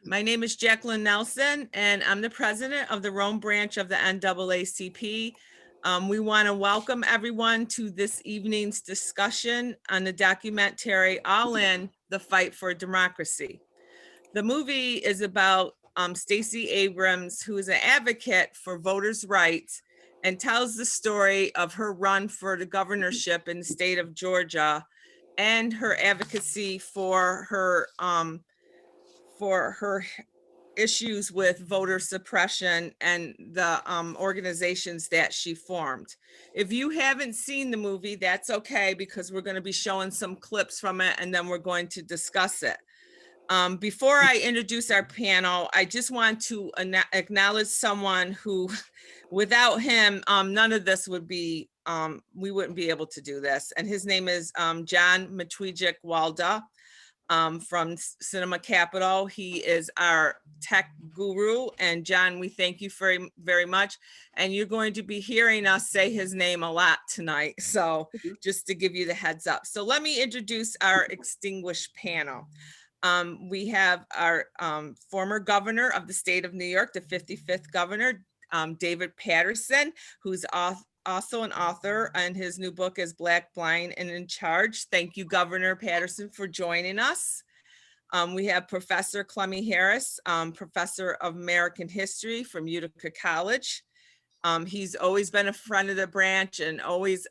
My name is Jacqueline Nelson, and I'm the president of the Rome branch of the NAACP. We want to welcome everyone to this evening's discussion on the documentary All In, the Fight for Democracy. The movie is about Stacey Abrams, who is an advocate for voters' rights and tells the story of her run for the governorship in the state of Georgia and her advocacy for her issues with voter suppression and the organizations that she formed. If you haven't seen the movie, that's okay, because we're going to be showing some clips from it and then we're going to discuss it. Before I introduce our panel, I just want to acknowledge someone who, without him, none of this would be, we wouldn't be able to do this. And his name is John Matwijak Walda. From Cinema Capital. He is our tech guru. And John, we thank you very, very much. And you're going to be hearing us say his name a lot tonight. So just to give you the heads up. So let me introduce our extinguished panel. We have our former governor of the state of New York, the 55th governor, David Paterson, who's also an author, and his new book is Black, Blind, and in Charge. Thank you, Governor Paterson, for joining us. We have Professor Clemmy Harris, Professor of American History from Utica College. He's always been a friend of the branch and always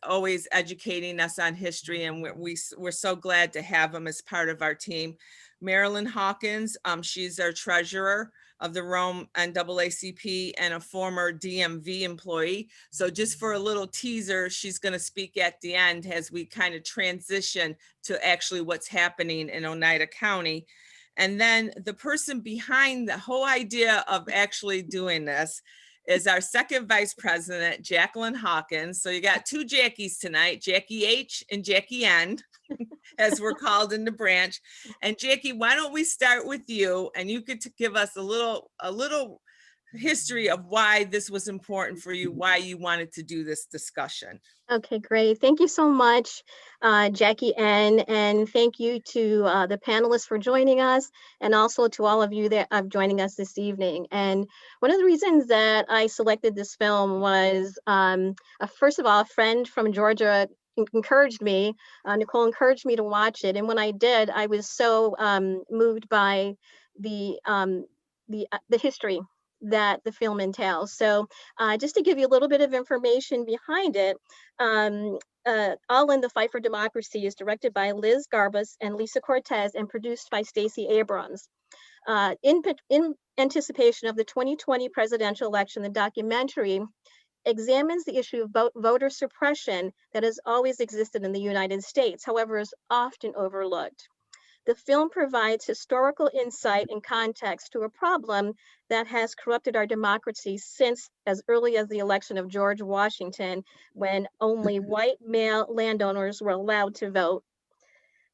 educating us on history, and we're so glad to have him as part of our team. Marilyn Hawkins, she's our treasurer of the Rome NAACP and a former DMV employee. So just for a little teaser, she's going to speak at the end as we kind of transition to actually what's happening in Oneida County. And then the person behind the whole idea of actually doing this is our second vice president, Jacqueline Hawkins. So you got two Jackies tonight, Jackie H and Jackie N, as we're called in the branch. And Jackie, why don't we start with you, and you could give us a little history of why this was important for you, why you wanted to do this discussion. Okay, great. Thank you so much, Jackie N. And thank you to the panelists for joining us, and also to all of you that are joining us this evening. And one of the reasons that I selected this film was, first of all, a friend from Georgia encouraged me, Nicole encouraged me to watch it. And when I did, I was so moved by the history that the film entails. So just to give you a little bit of information behind it, All in, the Fight for Democracy is directed by Liz Garbus and Lisa Cortez and produced by Stacey Abrams. In anticipation of the 2020 presidential election, the documentary examines the issue of voter suppression that has always existed in the United States, however, is often overlooked. The film provides historical insight and context to a problem that has corrupted our democracy since as early as the election of George Washington, when only white male landowners were allowed to vote.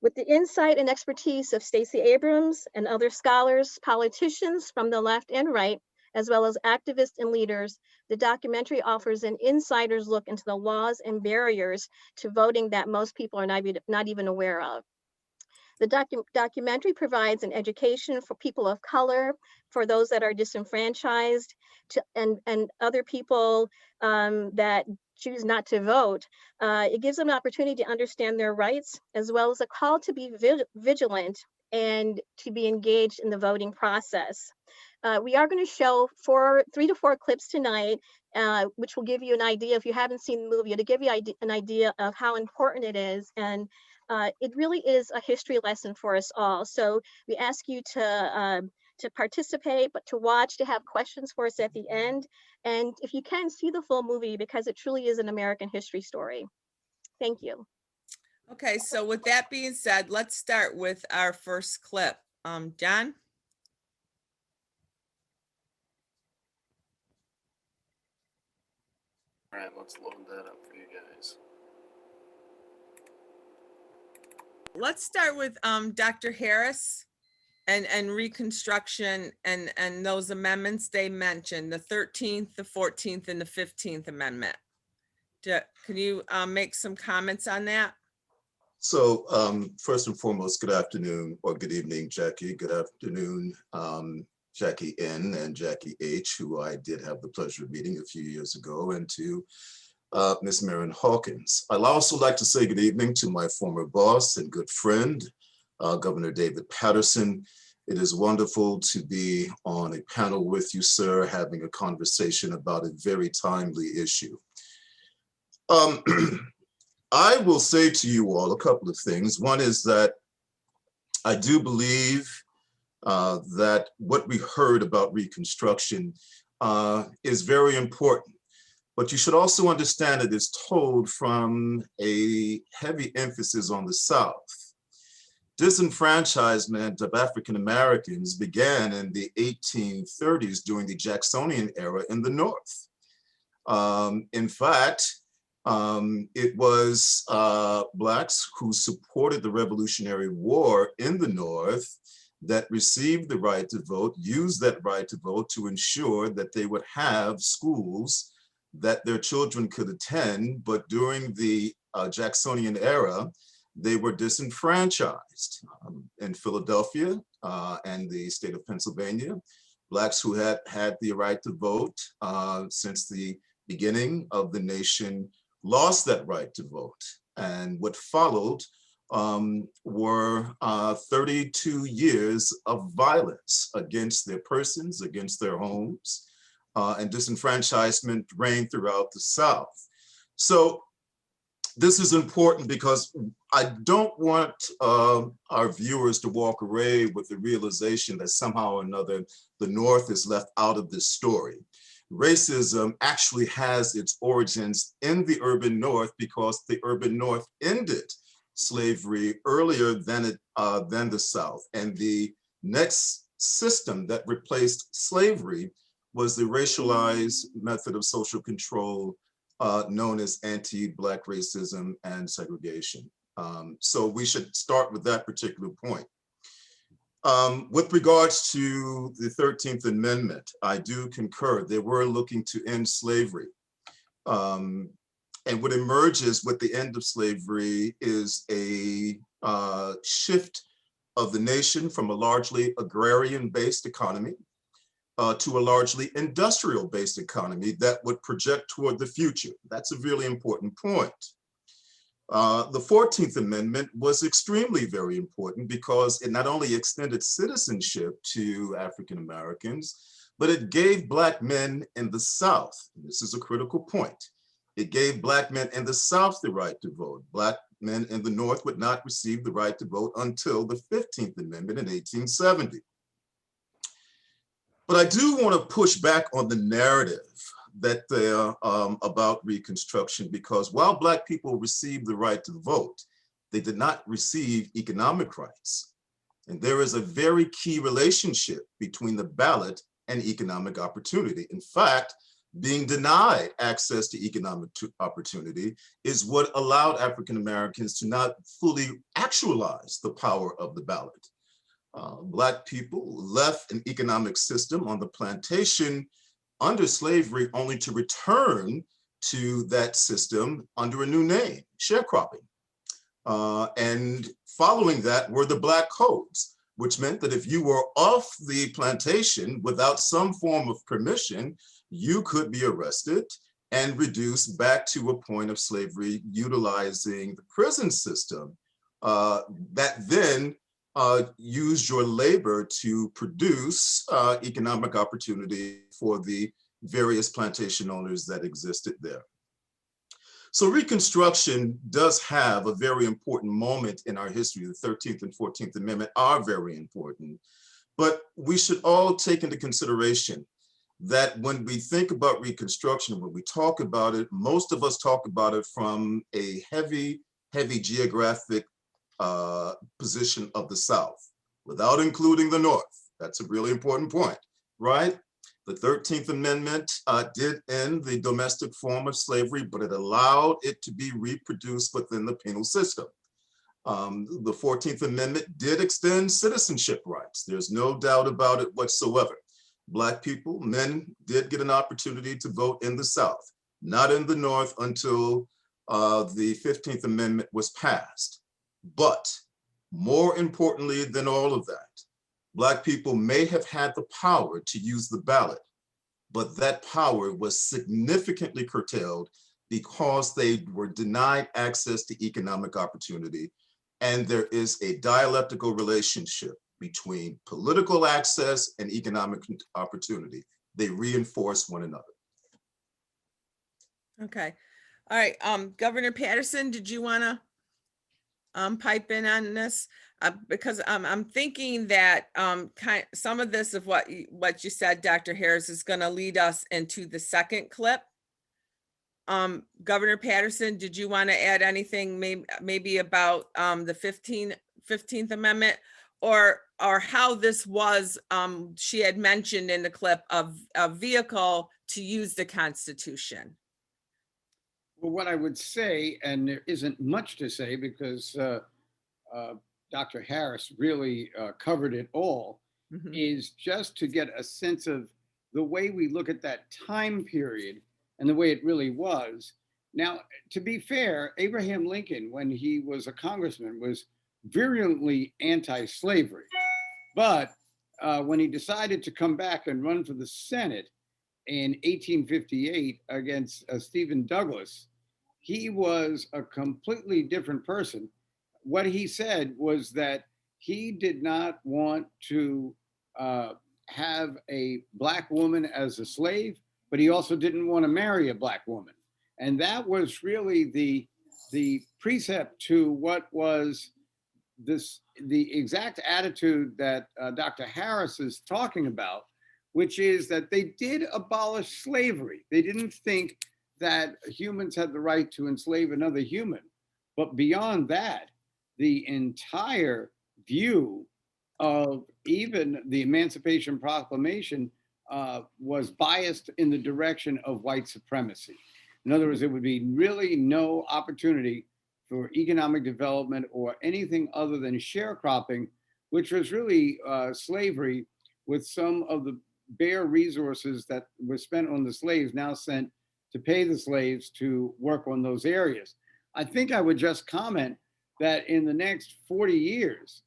With the insight and expertise of Stacey Abrams and other scholars, politicians from the left and right, as well as activists and leaders, the documentary offers an insider's look into the laws and barriers to voting that most people are not even aware of. The documentary provides an education for people of color, for those that are disenfranchised, and other people that choose not to vote. It gives them an opportunity to understand their rights, as well as a call to be vigilant and to be engaged in the voting process. We are going to show 3 to 4 clips tonight, which will give you an idea, if you haven't seen the movie, to give you an idea of how important it is. And it really is a history lesson for us all. So we ask you to participate, but to watch, to have questions for us at the end. And if you can, see the full movie, because it truly is an American history story. Thank you. Okay, so with that being said, let's start with our first clip. John? All right, let's load that up for you guys. Let's start with Dr. Harris and Reconstruction and those amendments they mentioned, the 13th, the 14th, and the 15th Amendment. Can you make some comments on that? First and foremost, good afternoon or good evening, Jackie. Good afternoon, Jackie N and Jackie H, who I did have the pleasure of meeting a few years ago, and to Ms. Marion Hawkins. I'd also like to say good evening to my former boss and good friend, Governor David Paterson. It is wonderful to be on a panel with you, sir, having a conversation about a very timely issue. I will say to you all a couple of things. One is that I do believe that what we heard about Reconstruction is very important, but you should also understand it is told from a heavy emphasis on the South. Disenfranchisement of African Americans began in the 1830s during the Jacksonian era in the North. In fact, it was Blacks who supported the Revolutionary War in the North that received the right to vote, used that right to vote to ensure that they would have schools that their children could attend. But during the Jacksonian era, they were disenfranchised. In Philadelphia and the state of Pennsylvania, Blacks who had had the right to vote since the beginning of the nation lost that right to vote. And what followed were 32 years of violence against their persons, against their homes, and disenfranchisement reigned throughout the South. So this is important because I don't want our viewers to walk away with the realization that somehow or another the North is left out of this story. Racism actually has its origins in the urban North because the urban North ended slavery earlier than the South. And the next system that replaced slavery was the racialized method of social control known as anti-Black racism and segregation. So we should start with that particular point. With regards to the 13th Amendment, I do concur. They were looking to end slavery. And what emerges with the end of slavery is a shift of the nation from a largely agrarian-based economy to a largely industrial-based economy that would project toward the future. That's a really important point. The 14th Amendment was extremely very important because it not only extended citizenship to African Americans, but it gave Black men in the South, this is a critical point, it gave Black men in the South the right to vote. Black men in the North would not receive the right to vote until the 15th Amendment in 1870. But I do want to push back on the narrative that about Reconstruction, because while Black people received the right to vote, they did not receive economic rights. And there is a very key relationship between the ballot and economic opportunity. In fact, being denied access to economic opportunity is what allowed African Americans to not fully actualize the power of the ballot. Black people left an economic system on the plantation under slavery only to return to that system under a new name, sharecropping. And following that were the Black codes, which meant that if you were off the plantation without some form of permission, you could be arrested and reduced back to a point of slavery utilizing the prison system that then used your labor to produce economic opportunity for the various plantation owners that existed there. So Reconstruction does have a very important moment in our history. The 13th and 14th Amendment are very important, but we should all take into consideration that when we think about Reconstruction, when we talk about it, most of us talk about it from a heavy geographic position of the South, without including the North. That's a really important point, right? The 13th Amendment did end the domestic form of slavery, but it allowed it to be reproduced within the penal system. The 14th Amendment did extend citizenship rights. There's no doubt about it whatsoever. Black people, men, did get an opportunity to vote in the South, not in the North until the 15th Amendment was passed. But more importantly than all of that, Black people may have had the power to use the ballot, but that power was significantly curtailed because they were denied access to economic opportunity. And there is a dialectical relationship between political access and economic opportunity. They reinforce one another. Okay. All right. Governor Patterson, did you want to pipe in on this? Because I'm thinking that some of this of what you said, Dr. Harris, is going to lead us into the second clip. Governor Patterson, did you want to add anything maybe about the 15th Amendment or how this was, she had mentioned in the clip, of a vehicle to use the Constitution? Well, what I would say, and there isn't much to say because Dr. Harris really covered it all, Mhm. is just to get a sense of the way we look at that time period and the way it really was. Now, to be fair, Abraham Lincoln, when he was a congressman, was virulently anti-slavery. But when he decided to come back and run for the Senate in 1858 against Stephen Douglas, he was a completely different person. What he said was that he did not want to have a Black woman as a slave, but he also didn't want to marry a Black woman. And that was really the precept to what was the exact attitude that Dr. Harris is talking about, which is that they did abolish slavery. They didn't think that humans had the right to enslave another human. But beyond that, the entire view of even the Emancipation Proclamation was biased in the direction of white supremacy. In other words, there would be really no opportunity for economic development or anything other than sharecropping, which was really slavery, with some of the bare resources that were spent on the slaves now sent to pay the slaves to work on those areas. I think I would just comment that in the next 40 years,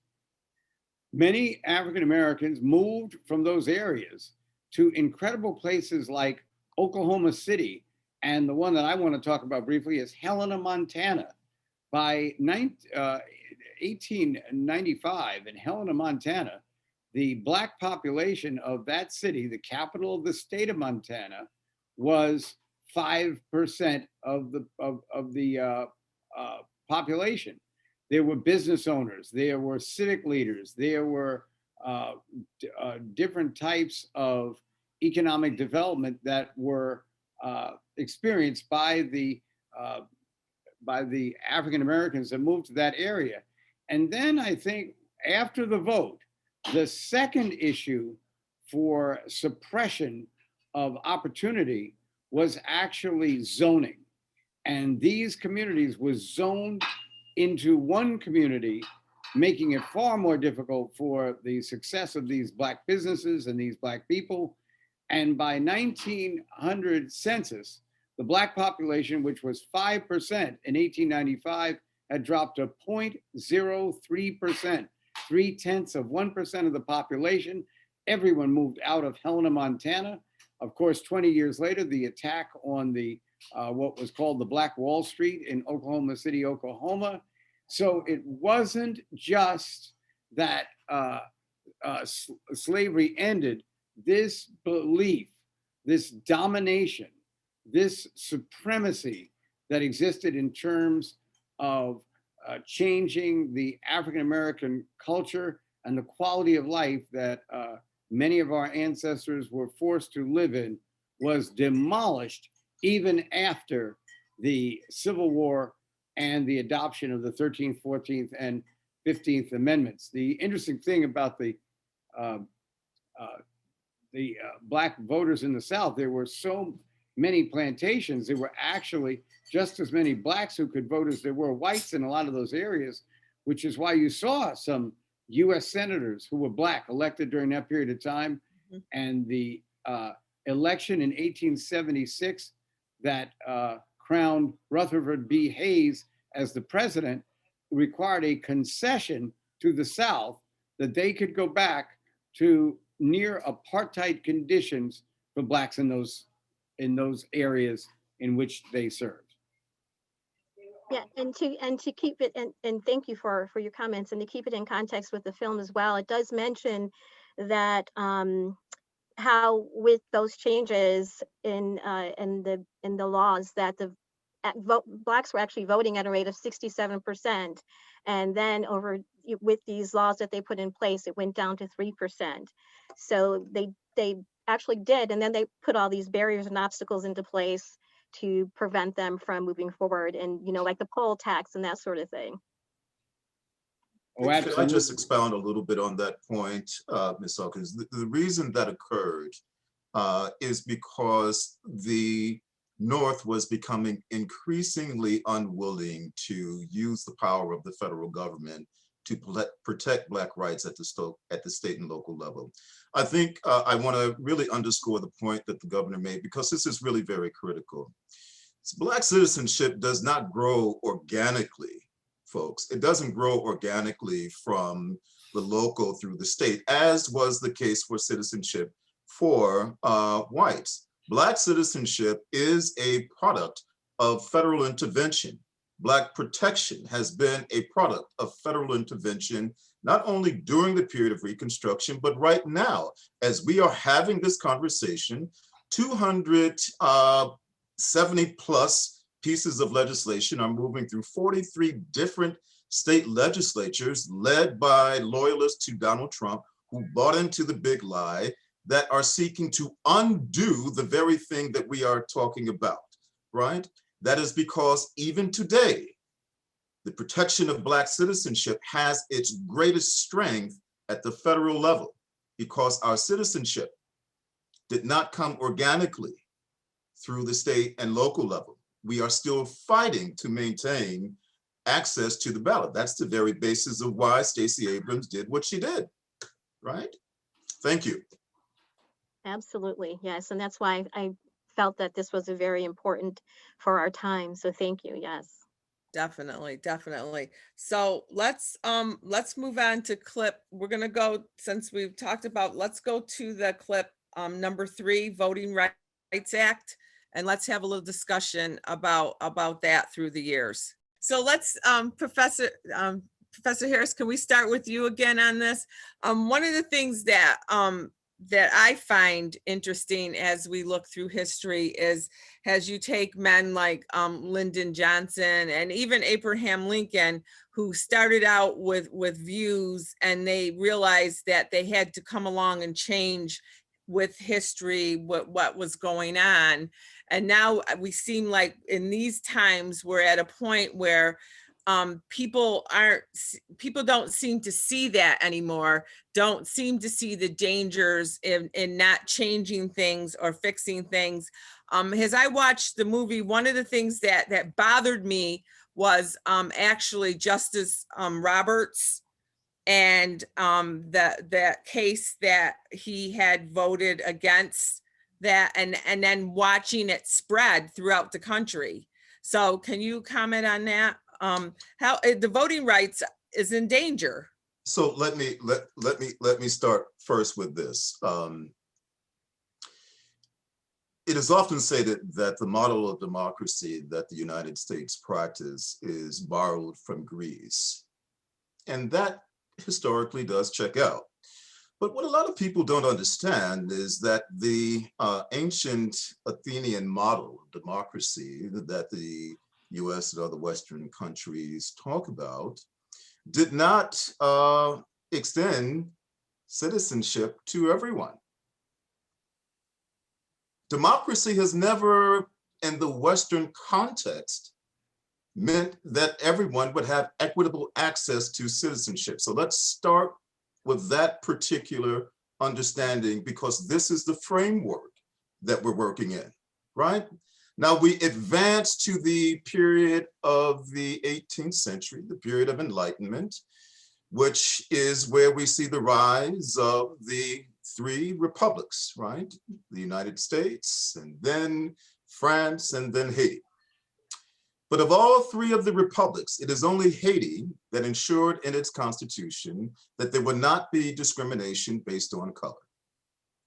many African Americans moved from those areas to incredible places like Oklahoma City. And the one that I want to talk about briefly is Helena, Montana. By 1895 in Helena, Montana, the Black population of that city, the capital of the state of Montana, was 5% of the population. There were business owners, there were civic leaders, there were different types of economic development that were experienced by the African Americans that moved to that area. And then I think after the vote, the second issue for suppression of opportunity was actually zoning. And these communities were zoned into one community, making it far more difficult for the success of these Black businesses and these Black people. And by 1900 census, the Black population, which was 5% in 1895, had dropped to 0.03%, 0.3% of the population. Everyone moved out of Helena, Montana. Of course, 20 years later, the attack on the what was called the Black Wall Street in Oklahoma City, Oklahoma. So it wasn't just that slavery ended. This belief, this domination, this supremacy that existed in terms of changing the African American culture and the quality of life that many of our ancestors were forced to live in was demolished even after the Civil War and the adoption of the 13th, 14th, and 15th Amendments. The interesting thing about the Black voters in the South, there were so many plantations, there were actually just as many Blacks who could vote as there were whites in a lot of those areas, which is why you saw some US senators who were Black elected during that period of time. Mhm. And the election in 1876 that crowned Rutherford B. Hayes as the president, required a concession to the South that they could go back to near apartheid conditions for blacks in those areas in which they served. Yeah, and to keep it, and thank you for your comments, and to keep it in context with the film as well, it does mention that how with those changes in the laws that blacks were actually voting at a rate of 67%, and then with these laws that they put in place, it went down to 3%. So they actually did, and then they put all these barriers and obstacles into place to prevent them from moving forward, and like the poll tax and that sort of thing. Oh, Could I absolutely. just expound a little bit on that point, Ms. Hawkins? The reason that occurred is because the North was becoming increasingly unwilling to use the power of the federal government to protect Black rights at the state and local level. I think I want to really underscore the point that the governor made, because this is really very critical. Black citizenship does not grow organically, folks. It doesn't grow organically from the local through the state, as was the case for citizenship for whites. Black citizenship is a product of federal intervention. Black protection has been a product of federal intervention, not only during the period of Reconstruction, but right now, as we are having this conversation, 270 plus pieces of legislation are moving through 43 different state legislatures led by loyalists to Donald Trump, who bought into the big lie, that are seeking to undo the very thing that we are talking about, right? That is because even today, the protection of Black citizenship has its greatest strength at the federal level, because our citizenship did not come organically through the state and local level. We are still fighting to maintain access to the ballot. That's the very basis of why Stacey Abrams did what she did, right? Thank you. Absolutely, yes, and that's why I felt that this was a very important for our time. So thank you. Yes. Definitely, definitely. So let's move on to clip. We're gonna go, since we've talked about, let's go to the clip number 3, Voting Rights Act, and let's have a little discussion about that through the years. So let's Professor Harris, can we start with you again on this? One of the things that I find interesting as we look through history is, as you take men like Lyndon Johnson and even Abraham Lincoln, who started out with views, and they realized that they had to come along and change with history, what was going on. And now we seem like in these times, we're at a point where people don't seem to see that anymore, don't seem to see the dangers in not changing things or fixing things. As I watched the movie, one of the things that bothered me was actually Justice Roberts, and that case that he had voted against that, and then watching it spread throughout the country. So can you comment on that? How the voting rights is in danger? So let me start first with this. It is often said that the model of democracy that the United States practice is borrowed from Greece, and that historically does check out. But what a lot of people don't understand is that the ancient Athenian model of democracy that the US and other Western countries talk about did not extend citizenship to everyone. Democracy has never, in the Western context, meant that everyone would have equitable access to citizenship. So let's start with that particular understanding, because this is the framework that we're working in, right? Now we advance to the period of the 18th century, the period of Enlightenment, which is where we see the rise of the 3 republics, right? The United States, and then France, and then Haiti. But of all three of the republics, it is only Haiti that ensured in its constitution that there would not be discrimination based on color.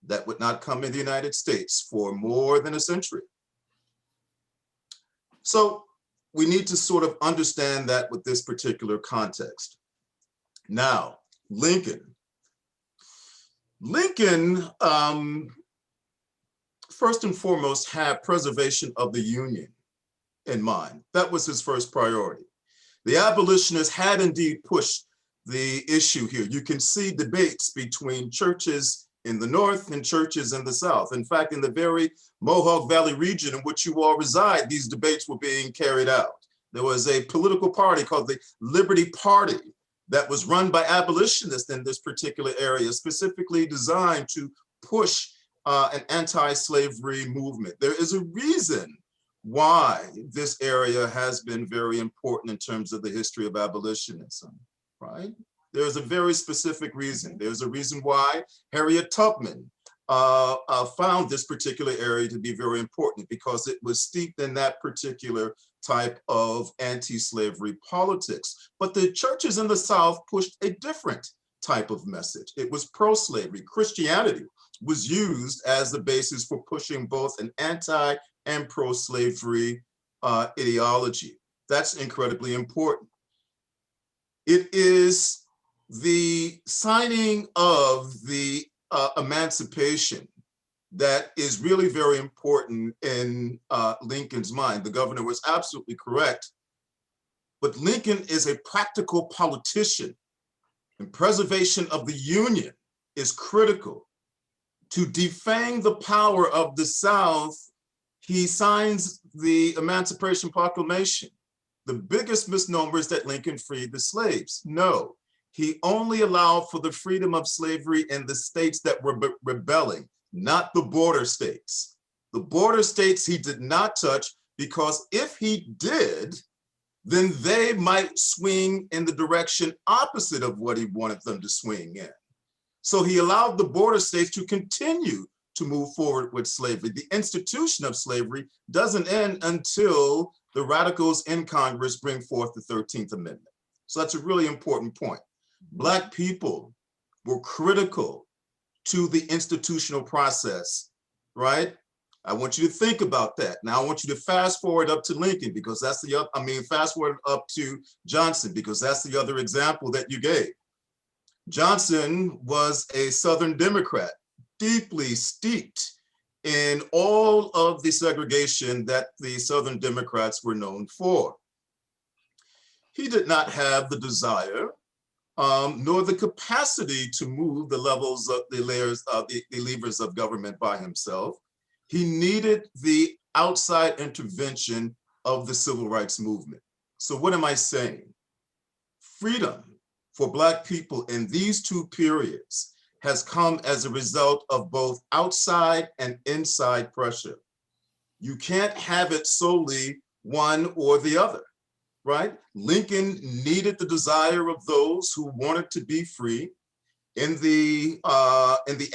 That would not come in the United States for more than a century. So we need to sort of understand that with this particular context. Now, Lincoln. Lincoln, first and foremost, had preservation of the Union in mind. That was his first priority. The abolitionists had indeed pushed the issue here. You can see debates between churches in the North and churches in the South. In fact, in the very Mohawk Valley region in which you all reside, these debates were being carried out. There was a political party called the Liberty Party that was run by abolitionists in this particular area, specifically designed to push an anti-slavery movement. There is a reason why this area has been very important in terms of the history of abolitionism, right? There's a very specific reason. There's a reason why Harriet Tubman found this particular area to be very important, because it was steeped in that particular type of anti-slavery politics. But the churches in the South pushed a different type of message. It was pro-slavery. Christianity was used as the basis for pushing both an anti and pro-slavery ideology. That's incredibly important. It is the signing of the emancipation that is really very important in Lincoln's mind. The governor was absolutely correct, but Lincoln is a practical politician, and preservation of the Union is critical. To defang the power of the South, he signs the Emancipation Proclamation. The biggest misnomer is that Lincoln freed the slaves. No, he only allowed for the freedom of slavery in the states that were rebelling, not the border states. The border states he did not touch, because if he did, then they might swing in the direction opposite of what he wanted them to swing in. So he allowed the border states to continue to move forward with slavery. The institution of slavery doesn't end until the radicals in Congress bring forth the 13th Amendment. So that's a really important point. Black people were critical to the institutional process, right? I want you to think about that. Now I want you to fast forward up to Lincoln, because that's the other, fast forward up to Johnson, because that's the other example that you gave. Johnson was a Southern Democrat, deeply steeped in all of the segregation that the Southern Democrats were known for. He did not have the desire nor the capacity to move the levels of the layers of the levers of government by himself. He needed the outside intervention of the civil rights movement. So what am I saying? Freedom for Black people in these two periods has come as a result of both outside and inside pressure. You can't have it solely one or the other, right? Lincoln needed the desire of those who wanted to be free. In the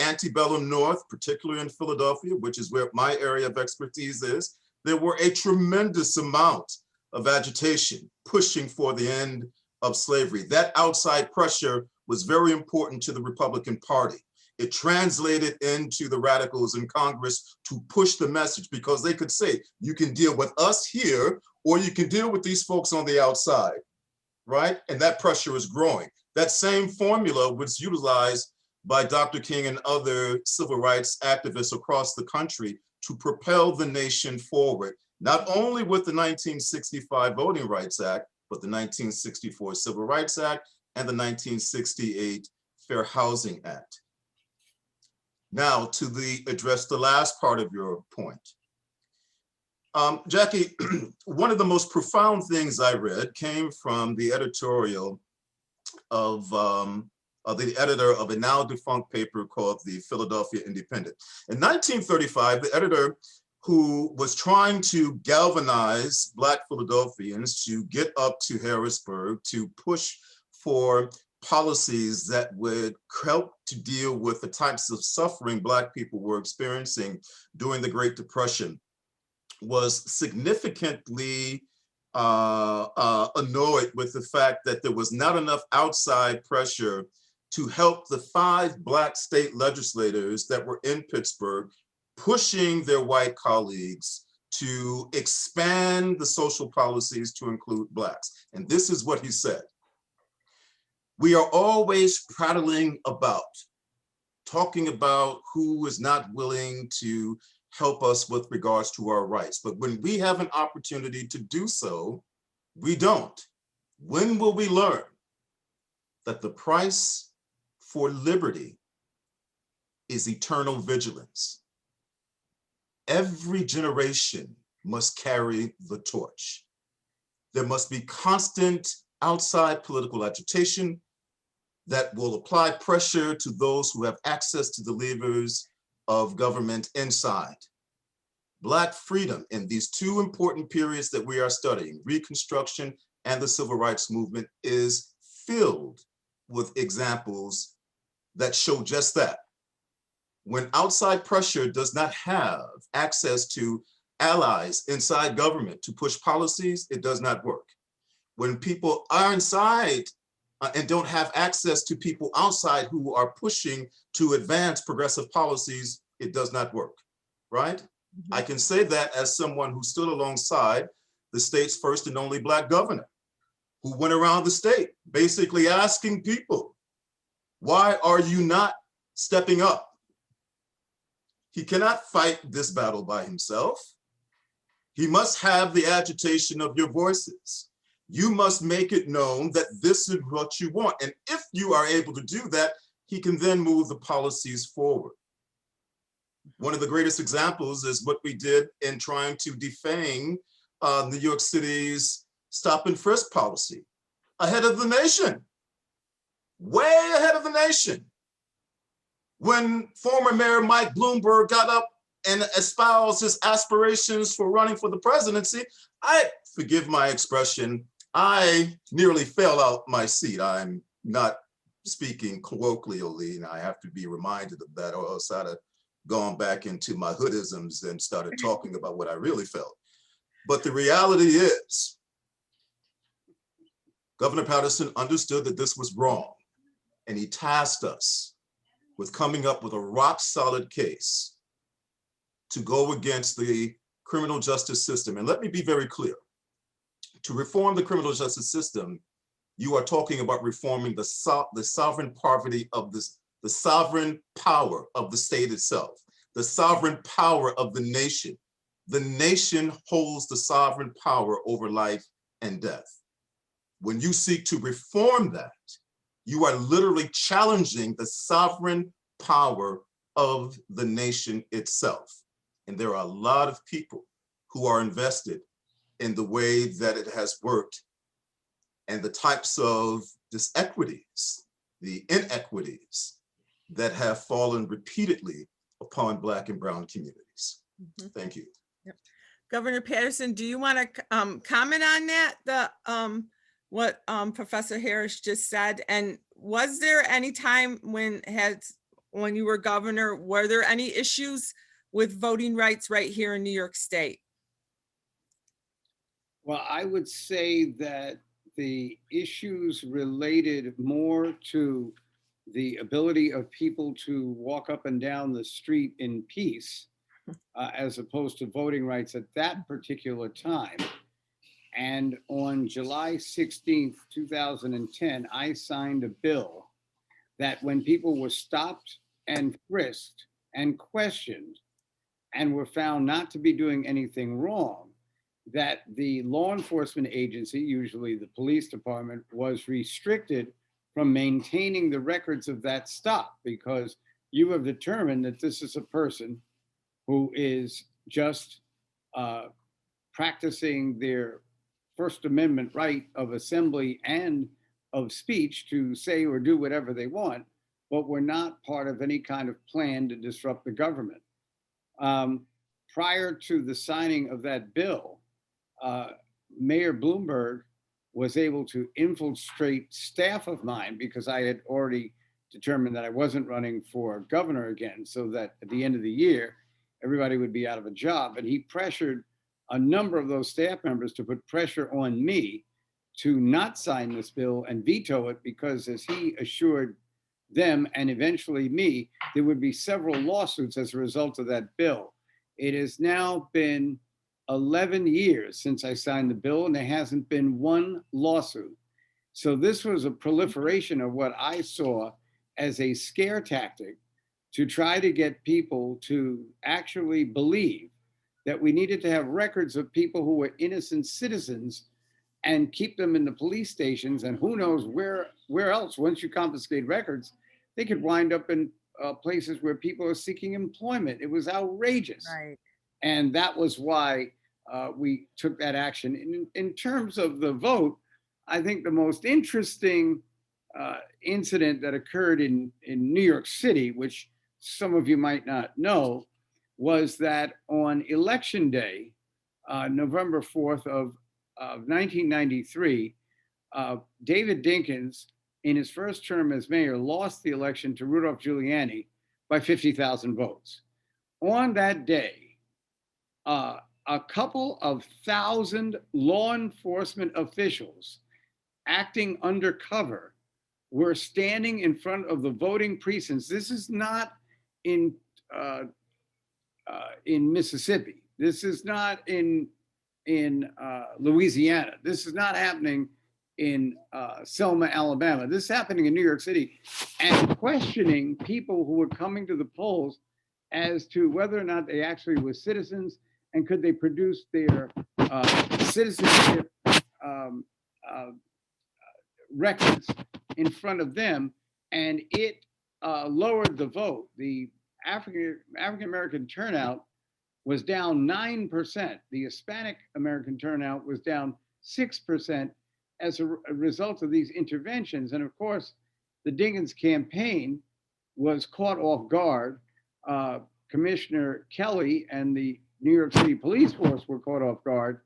antebellum North, particularly in Philadelphia, which is where my area of expertise is, there were a tremendous amount of agitation pushing for the end of slavery. That outside pressure was very important to the Republican Party. It translated into the radicals in Congress to push the message, because they could say, you can deal with us here, or you can deal with these folks on the outside, right? And that pressure is growing. That same formula was utilized by Dr. King and other civil rights activists across the country to propel the nation forward, not only with the 1965 Voting Rights Act, but the 1964 Civil Rights Act and the 1968 Fair Housing Act. Now to address the last part of your point. Jackie, one of the most profound things I read came from the editorial of the editor of a now defunct paper called the Philadelphia Independent. In 1935, the editor, who was trying to galvanize Black Philadelphians to get up to Harrisburg to push for policies that would help to deal with the types of suffering Black people were experiencing during the Great Depression, was significantly annoyed with the fact that there was not enough outside pressure to help the 5 Black state legislators that were in Pittsburgh pushing their white colleagues to expand the social policies to include Blacks. And this is what he said. We are always prattling about, talking about who is not willing to help us with regards to our rights. But when we have an opportunity to do so, we don't. When will we learn that the price for liberty is eternal vigilance? Every generation must carry the torch. There must be constant outside political agitation that will apply pressure to those who have access to the levers of government inside. Black freedom in these 2 important periods that we are studying, Reconstruction and the Civil Rights Movement, is filled with examples that show just that. When outside pressure does not have access to allies inside government to push policies, it does not work. When people are inside and don't have access to people outside who are pushing to advance progressive policies, it does not work, right? I can say that as someone who stood alongside the state's first and only Black governor, who went around the state basically asking people, why are you not stepping up? He cannot fight this battle by himself. He must have the agitation of your voices. You must make it known that this is what you want. And if you are able to do that, he can then move the policies forward. One of the greatest examples is what we did in trying to defang New York City's stop and frisk policy, ahead of the nation, way ahead of the nation. When former Mayor Mike Bloomberg got up and espoused his aspirations for running for the presidency, forgive my expression, I nearly fell out my seat. I'm not speaking colloquially, and I have to be reminded of that, or else I'd have gone back into my hoodisms and started talking about what I really felt. But the reality is, Governor Patterson understood that this was wrong, and he tasked us with coming up with a rock solid case to go against the criminal justice system. And let me be very clear. To reform the criminal justice system, you are talking about reforming the sovereign poverty of the sovereign power of the state itself, the sovereign power of the nation. The nation holds the sovereign power over life and death. When you seek to reform that, you are literally challenging the sovereign power of the nation itself. And there are a lot of people who are invested in the way that it has worked and the types of disequities, the inequities that have fallen repeatedly upon Black and Brown communities. Thank you. Yep. Governor Patterson, do you want to comment on that? What Professor Harris just said, and was there any time when you were governor, were there any issues with voting rights right here in New York State? Well, I would say that the issues related more to the ability of people to walk up and down the street in peace, as opposed to voting rights at that particular time. And on July 16th, 2010, I signed a bill that when people were stopped and frisked and questioned and were found not to be doing anything wrong, that the law enforcement agency, usually the police department, was restricted from maintaining the records of that stop, because you have determined that this is a person who is just practicing their First Amendment right of assembly and of speech to say or do whatever they want, but we're not part of any kind of plan to disrupt the government. Prior to the signing of that bill, Mayor Bloomberg was able to infiltrate staff of mine, because I had already determined that I wasn't running for governor again, so that at the end of the year, everybody would be out of a job. And he pressured a number of those staff members to put pressure on me to not sign this bill and veto it, because as he assured them and eventually me, there would be several lawsuits as a result of that bill. It has now been 11 years since I signed the bill, and there hasn't been one lawsuit. So this was a proliferation of what I saw as a scare tactic to try to get people to actually believe that we needed to have records of people who were innocent citizens and keep them in the police stations. And who knows where else, once you confiscate records, they could wind up in places where people are seeking employment. It was outrageous. Right. And that was why we took that action. In terms of the vote, I think the most interesting incident that occurred in New York City, which some of you might not know, was that on Election Day, November 4th of 1993, David Dinkins, in his first term as mayor, lost the election to Rudolph Giuliani by 50,000 votes. On that day, a couple of thousand law enforcement officials acting undercover were standing in front of the voting precincts. This is not in Mississippi. This is not in Louisiana. This is not happening in Selma, Alabama. This is happening in New York City, and questioning people who were coming to the polls as to whether or not they actually were citizens and could they produce their citizenship records in front of them. And it lowered the vote. The African-American turnout was down 9%. The Hispanic American turnout was down 6% as a result of these interventions. And of course, the Dinkins campaign was caught off guard. Commissioner Kelly and the New York City Police Force were caught off guard,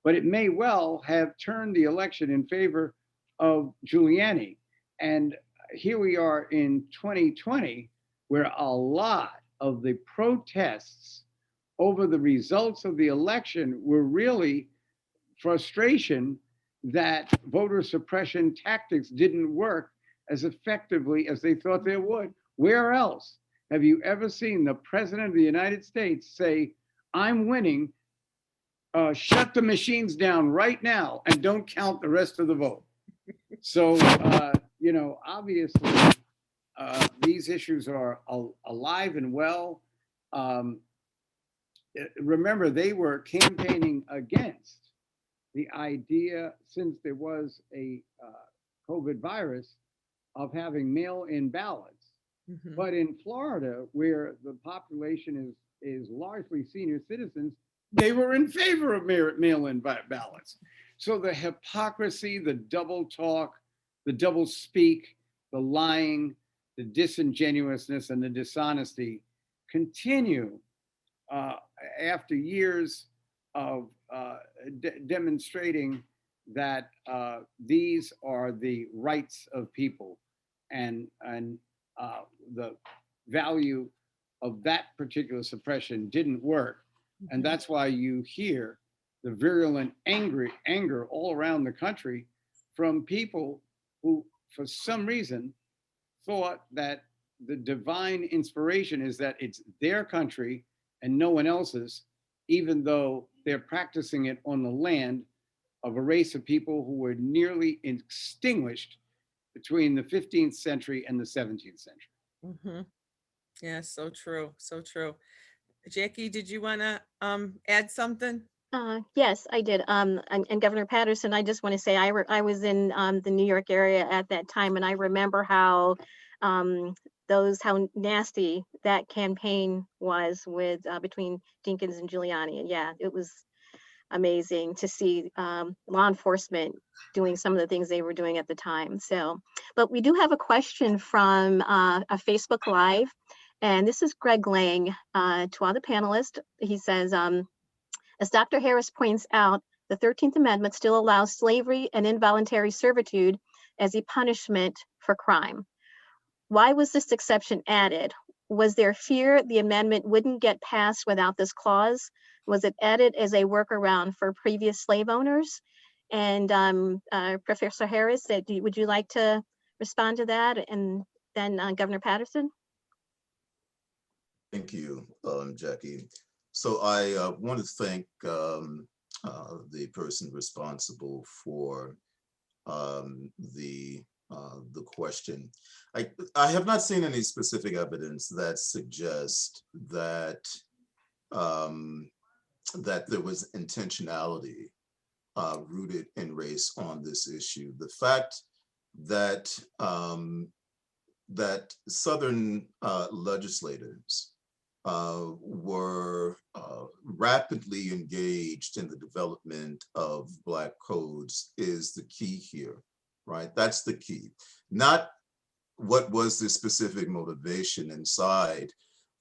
but it may well have turned the election in favor of Giuliani. And here we are in 2020, where a lot of the protests over the results of the election were really frustration that voter suppression tactics didn't work as effectively as they thought they would. Where else have you ever seen the president of the United States say, I'm winning, shut the machines down right now and don't count the rest of the vote? So, obviously, these issues are alive and well. Remember, they were campaigning against the idea, since there was a COVID virus, of having mail-in ballots. Mhm. But in Florida, where the population is largely senior citizens, they were in favor of mail-in ballots. So the hypocrisy, the double talk, the double speak, the lying, the disingenuousness, and the dishonesty continue after years of demonstrating that these are the rights of people, and the value of that particular suppression didn't work. And that's why you hear the virulent anger all around the country from people who, for some reason, thought that the divine inspiration is that it's their country and no one else's, even though they're practicing it on the land of a race of people who were nearly extinguished between the 15th century and the 17th century. Mhm. Yeah, so true, so true. Jackie, did you want to add something? Yes, I did. And Governor Patterson, I just want to say I was in the New York area at that time, and I remember how nasty that campaign was with between Dinkins and Giuliani. And yeah, it was amazing to see law enforcement doing some of the things they were doing at the time. So, but we do have a question from a Facebook Live, and this is Greg Lang to all the panelists. He says, as Dr. Harris points out, the 13th Amendment still allows slavery and involuntary servitude as a punishment for crime. Why was this exception added? Was there fear the amendment wouldn't get passed without this clause? was it added as a workaround for previous slave owners? And Professor Harris, would you like to respond to that? And then Governor Patterson? Thank you, Jackie. So I want to thank the person responsible for the question. I have not seen any specific evidence that suggests that that there was intentionality rooted in race on this issue. The fact that that Southern legislators were rapidly engaged in the development of Black codes is the key here, right? That's the key. Not what was the specific motivation inside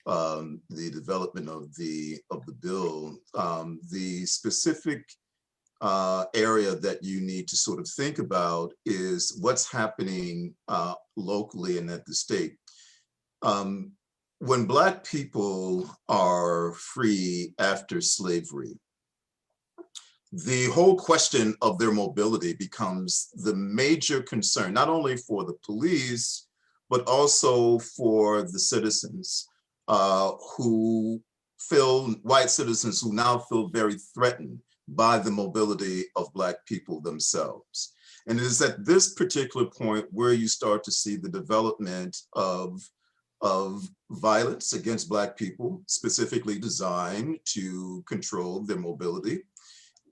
the development of the bill. The specific area that you need to sort of think about is what's happening locally and at the state. When Black people are free after slavery, the whole question of their mobility becomes the major concern, not only for the police, but also for the citizens who feel, white citizens who now feel very threatened by the mobility of Black people themselves. And it is at this particular point where you start to see the development of violence against Black people, specifically designed to control their mobility.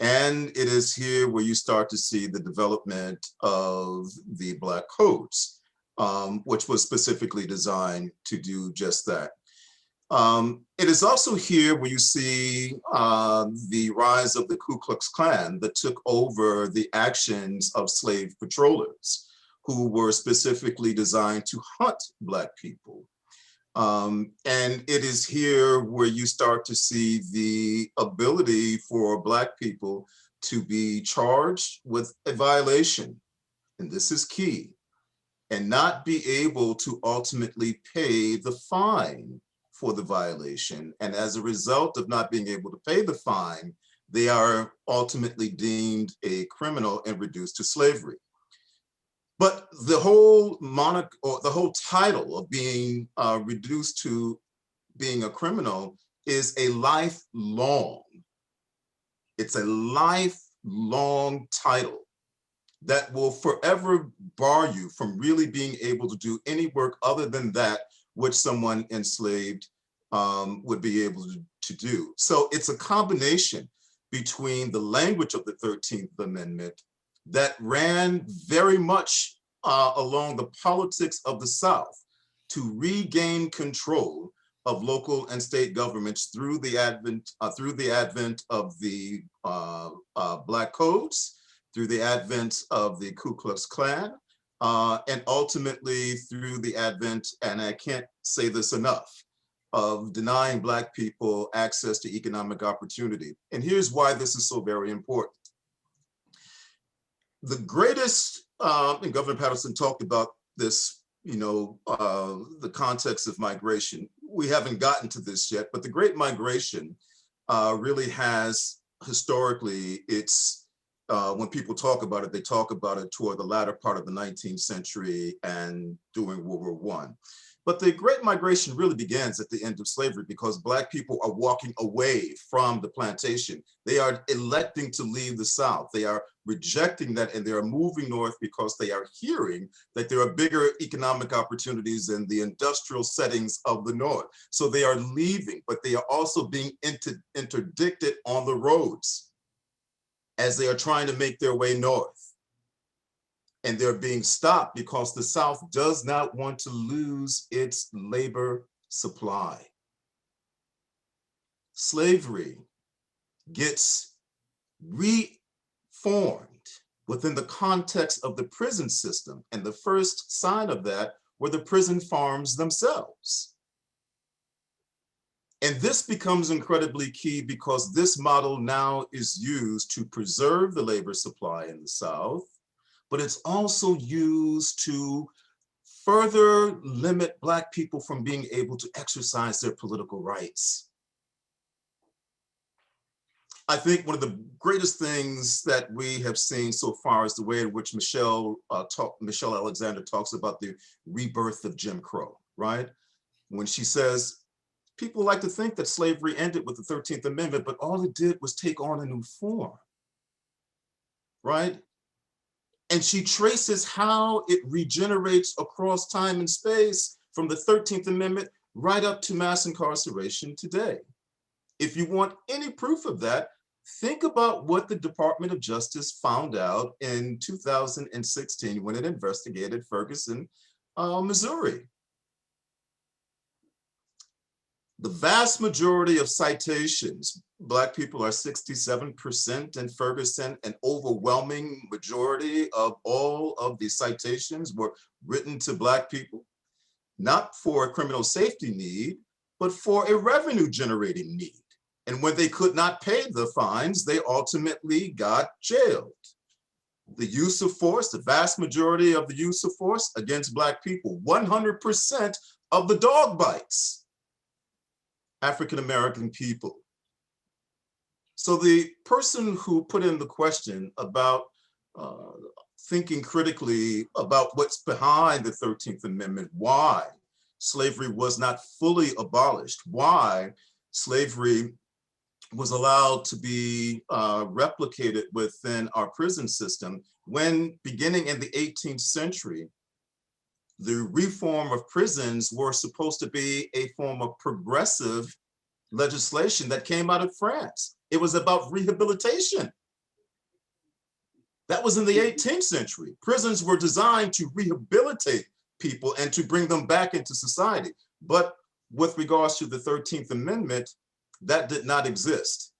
And it is here where you start to see the development of the Black codes, which was specifically designed to do just that. It is also here where you see the rise of the Ku Klux Klan that took over the actions of slave patrollers who were specifically designed to hunt Black people. And it is here where you start to see the ability for Black people to be charged with a violation, and this is key, and not be able to ultimately pay the fine for the violation. And as a result of not being able to pay the fine, they are ultimately deemed a criminal and reduced to slavery. But the whole the whole title of being reduced to being a criminal is a lifelong. It's a lifelong title that will forever bar you from really being able to do any work other than that which someone enslaved would be able to do. So it's a combination between the language of the 13th Amendment that ran very much along the politics of the South to regain control of local and state governments through the advent of the Black codes, through the advent of the Ku Klux Klan, and ultimately through the advent, and I can't say this enough, of denying Black people access to economic opportunity. And here's why this is so very important. The greatest, and Governor Patterson talked about this, the context of migration. We haven't gotten to this yet, but the Great Migration really has historically, when people talk about it, they talk about it toward the latter part of the 19th century and during World War I. But the Great Migration really begins at the end of slavery because Black people are walking away from the plantation. They are electing to leave the South. They are rejecting that and they are moving north because they are hearing that there are bigger economic opportunities in the industrial settings of the North. So they are leaving, but they are also being interdicted on the roads as they are trying to make their way north. And they're being stopped because the South does not want to lose its labor supply. Slavery gets reformed within the context of the prison system. And the first sign of that were the prison farms themselves. And this becomes incredibly key because this model now is used to preserve the labor supply in the South, but it's also used to further limit Black people from being able to exercise their political rights. I think one of the greatest things that we have seen so far is the way in which Michelle Alexander talks about the rebirth of Jim Crow, right? When she says, people like to think that slavery ended with the 13th Amendment, but all it did was take on a new form, right? And she traces how it regenerates across time and space from the 13th Amendment right up to mass incarceration today. If you want any proof of that, think about what the Department of Justice found out in 2016 when it investigated Ferguson, Missouri. The vast majority of citations, Black people are 67% in Ferguson. An overwhelming majority of all of the citations were written to Black people, not for a criminal safety need, but for a revenue generating need. And when they could not pay the fines, they ultimately got jailed. The use of force, the vast majority of the use of force against Black people, 100% of the dog bites, African-American people. So the person who put in the question about thinking critically about what's behind the 13th Amendment, why slavery was not fully abolished, why slavery was allowed to be replicated within our prison system, when beginning in the 18th century, the reform of prisons were supposed to be a form of progressive legislation that came out of France. It was about rehabilitation. That was in the 18th century. Prisons were designed to rehabilitate people and to bring them back into society. But with regards to the 13th Amendment, that did not exist.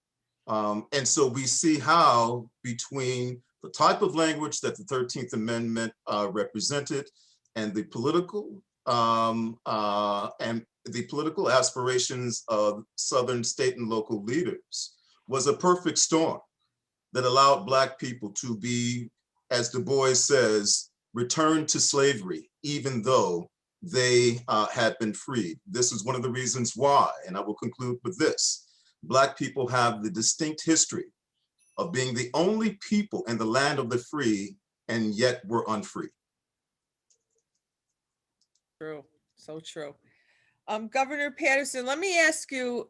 And so we see how between the type of language that the 13th Amendment represented and the political aspirations of Southern state and local leaders was a perfect storm that allowed Black people to be, as Du Bois says, returned to slavery, even though they had been freed. This is one of the reasons why, and I will conclude with this, Black people have the distinct history of being the only people in the land of the free and yet were unfree. True, so true. Governor Patterson, let me ask you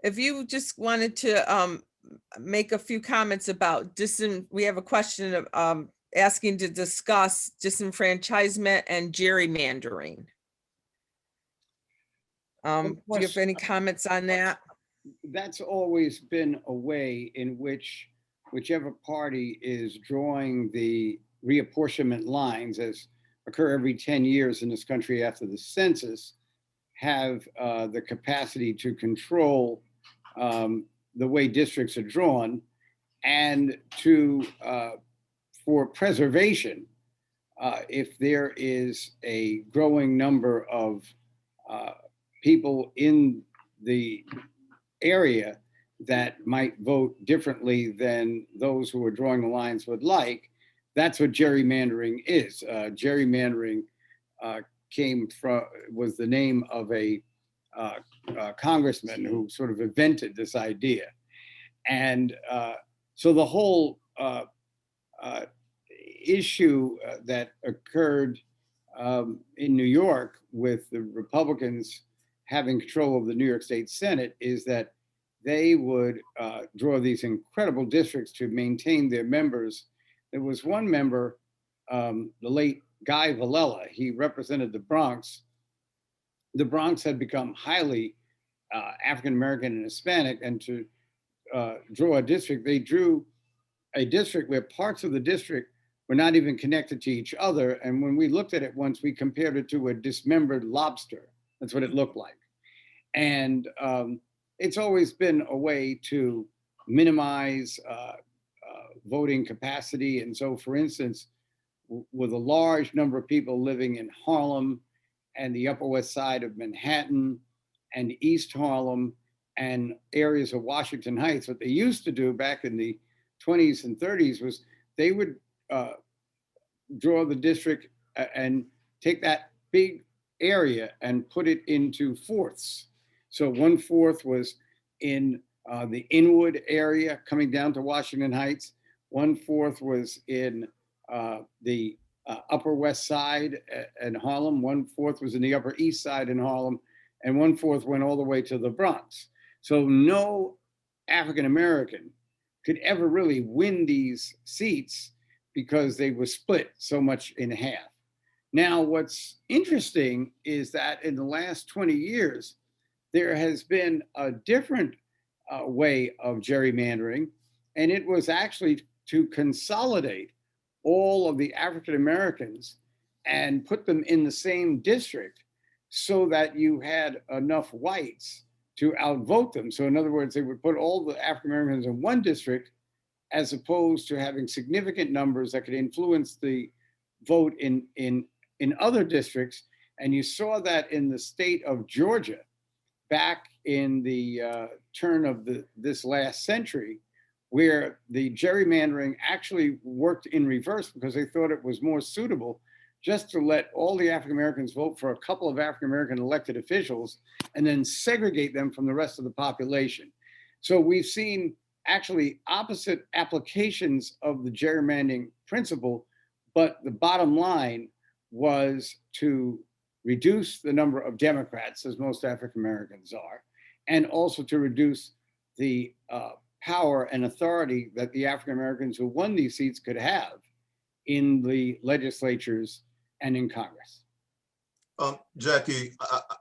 if you just wanted to make a few comments about we have a question of asking to discuss disenfranchisement and gerrymandering. Do you have any comments on that? That's always been a way in which whichever party is drawing the reapportionment lines, as occur every 10 years in this country after the census, have the capacity to control the way districts are drawn, and to for preservation, if there is a growing number of people in the area that might vote differently than those who are drawing the lines would like, that's what gerrymandering is. Gerrymandering was the name of a congressman who sort of invented this idea. And so the whole issue that occurred in New York with the Republicans having control of the New York State Senate is that they would draw these incredible districts to maintain their members. There was one member, the late Guy Villela, he represented the Bronx. The Bronx had become highly African-American and Hispanic, and to draw a district, they drew a district where parts of the district were not even connected to each other. And when we looked at it once, we compared it to a dismembered lobster. That's what it looked like. And it's always been a way to minimize voting capacity. And so, for instance, with a large number of people living in Harlem and the Upper West Side of Manhattan and East Harlem and areas of Washington Heights, what they used to do back in the 20s and 30s was they would draw the district and take that big area and put it into fourths. So 1/4 was in the Inwood area coming down to Washington Heights. 1/4 was in the Upper West Side in Harlem. 1/4 was in the Upper East Side in Harlem, and 1/4 went all the way to the Bronx. So no African American could ever really win these seats because they were split so much in half. Now, what's interesting is that in the last 20 years, there has been a different way of gerrymandering, and it was actually to consolidate all of the African Americans and put them in the same district so that you had enough whites to outvote them. So in other words, they would put all the African Americans in one district as opposed to having significant numbers that could influence the vote in other districts. And you saw that in the state of Georgia back in the turn of this last century, where the gerrymandering actually worked in reverse because they thought it was more suitable just to let all the African Americans vote for a couple of African American elected officials and then segregate them from the rest of the population. So we've seen actually opposite applications of the gerrymandering principle, but the bottom line was to reduce the number of Democrats, as most African Americans are, and also to reduce the power and authority that the African Americans who won these seats could have in the legislatures and in Congress. Jackie,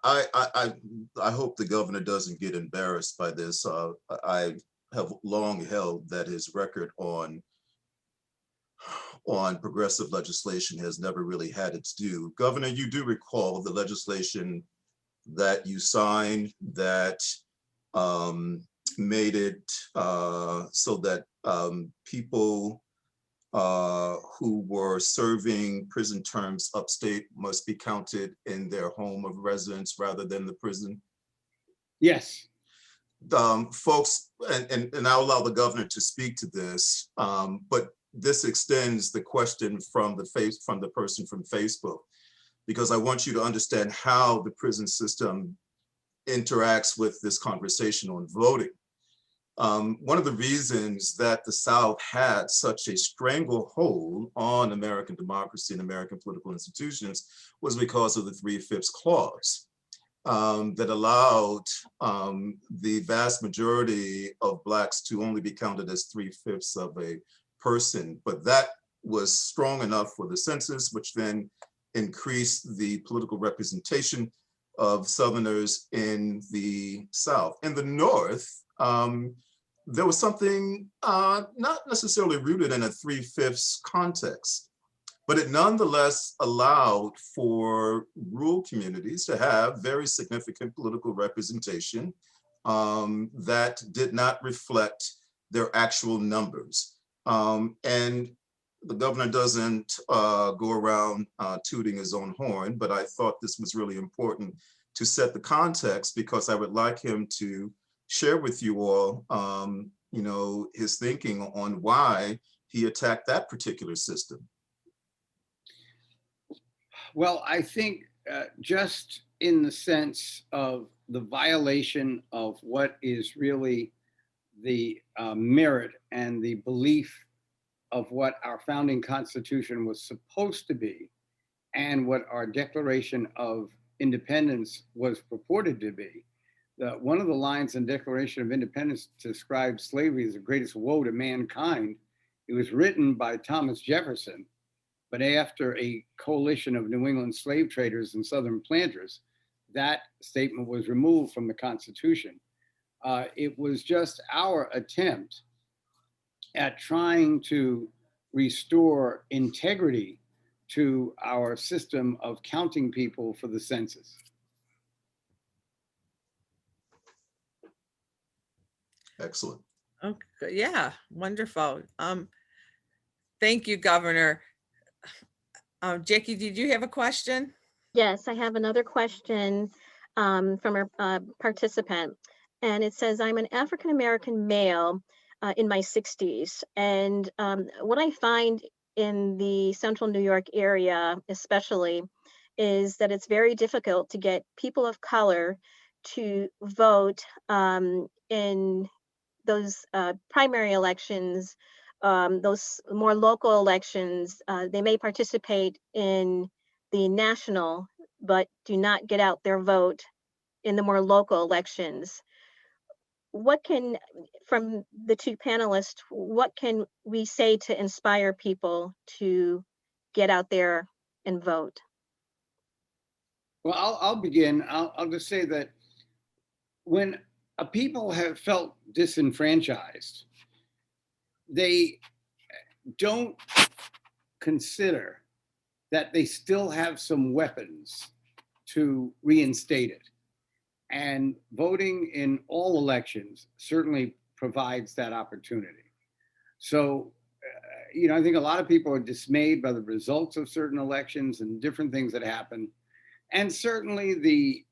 I hope the governor doesn't get embarrassed by this. I have long held that his record on progressive legislation has never really had its due. Governor, you do recall the legislation that you signed that made it so that people who were serving prison terms upstate must be counted in their home of residence rather than the prison? Yes. Folks, and I'll allow the governor to speak to this, but this extends the question from the person from Facebook, because I want you to understand how the prison system interacts with this conversation on voting. One of the reasons that the South had such a stranglehold on American democracy and American political institutions was because of the 3/5 clause that allowed the vast majority of Blacks to only be counted as 3/5 of a person. But that was strong enough for the census, which then increased the political representation of Southerners in the South. In the North, there was something not necessarily rooted in a 3/5 context, but it nonetheless allowed for rural communities to have very significant political representation that did not reflect their actual numbers. And the governor doesn't go around tooting his own horn, but I thought this was really important to set the context, because I would like him to share with you all, his thinking on why he attacked that particular system. Well, I think just in the sense of the violation of what is really the merit and the belief of what our founding constitution was supposed to be and what our Declaration of Independence was purported to be. One of the lines in Declaration of Independence describes slavery as the greatest woe to mankind. It was written by Thomas Jefferson, but after a coalition of New England slave traders and Southern planters, that statement was removed from the Constitution. It was just our attempt at trying to restore integrity to our system of counting people for the census. Excellent. Okay, yeah, wonderful. Thank you, Governor. Jackie, did you have a question? Yes, I have another question from a participant. And it says, I'm an African-American male in my 60s. And what I find in the central New York area, especially, is that it's very difficult to get people of color to vote in those primary elections, those more local elections, they may participate in the national, but do not get out their vote in the more local elections. What can, from the two panelists, what can we say to inspire people to get out there and vote? Well, I'll begin. I'll just say that when a people have felt disenfranchised, they don't consider that they still have some weapons to reinstate it. And voting in all elections certainly provides that opportunity. So, I think a lot of people are dismayed by the results of certain elections and different things that happen. And certainly the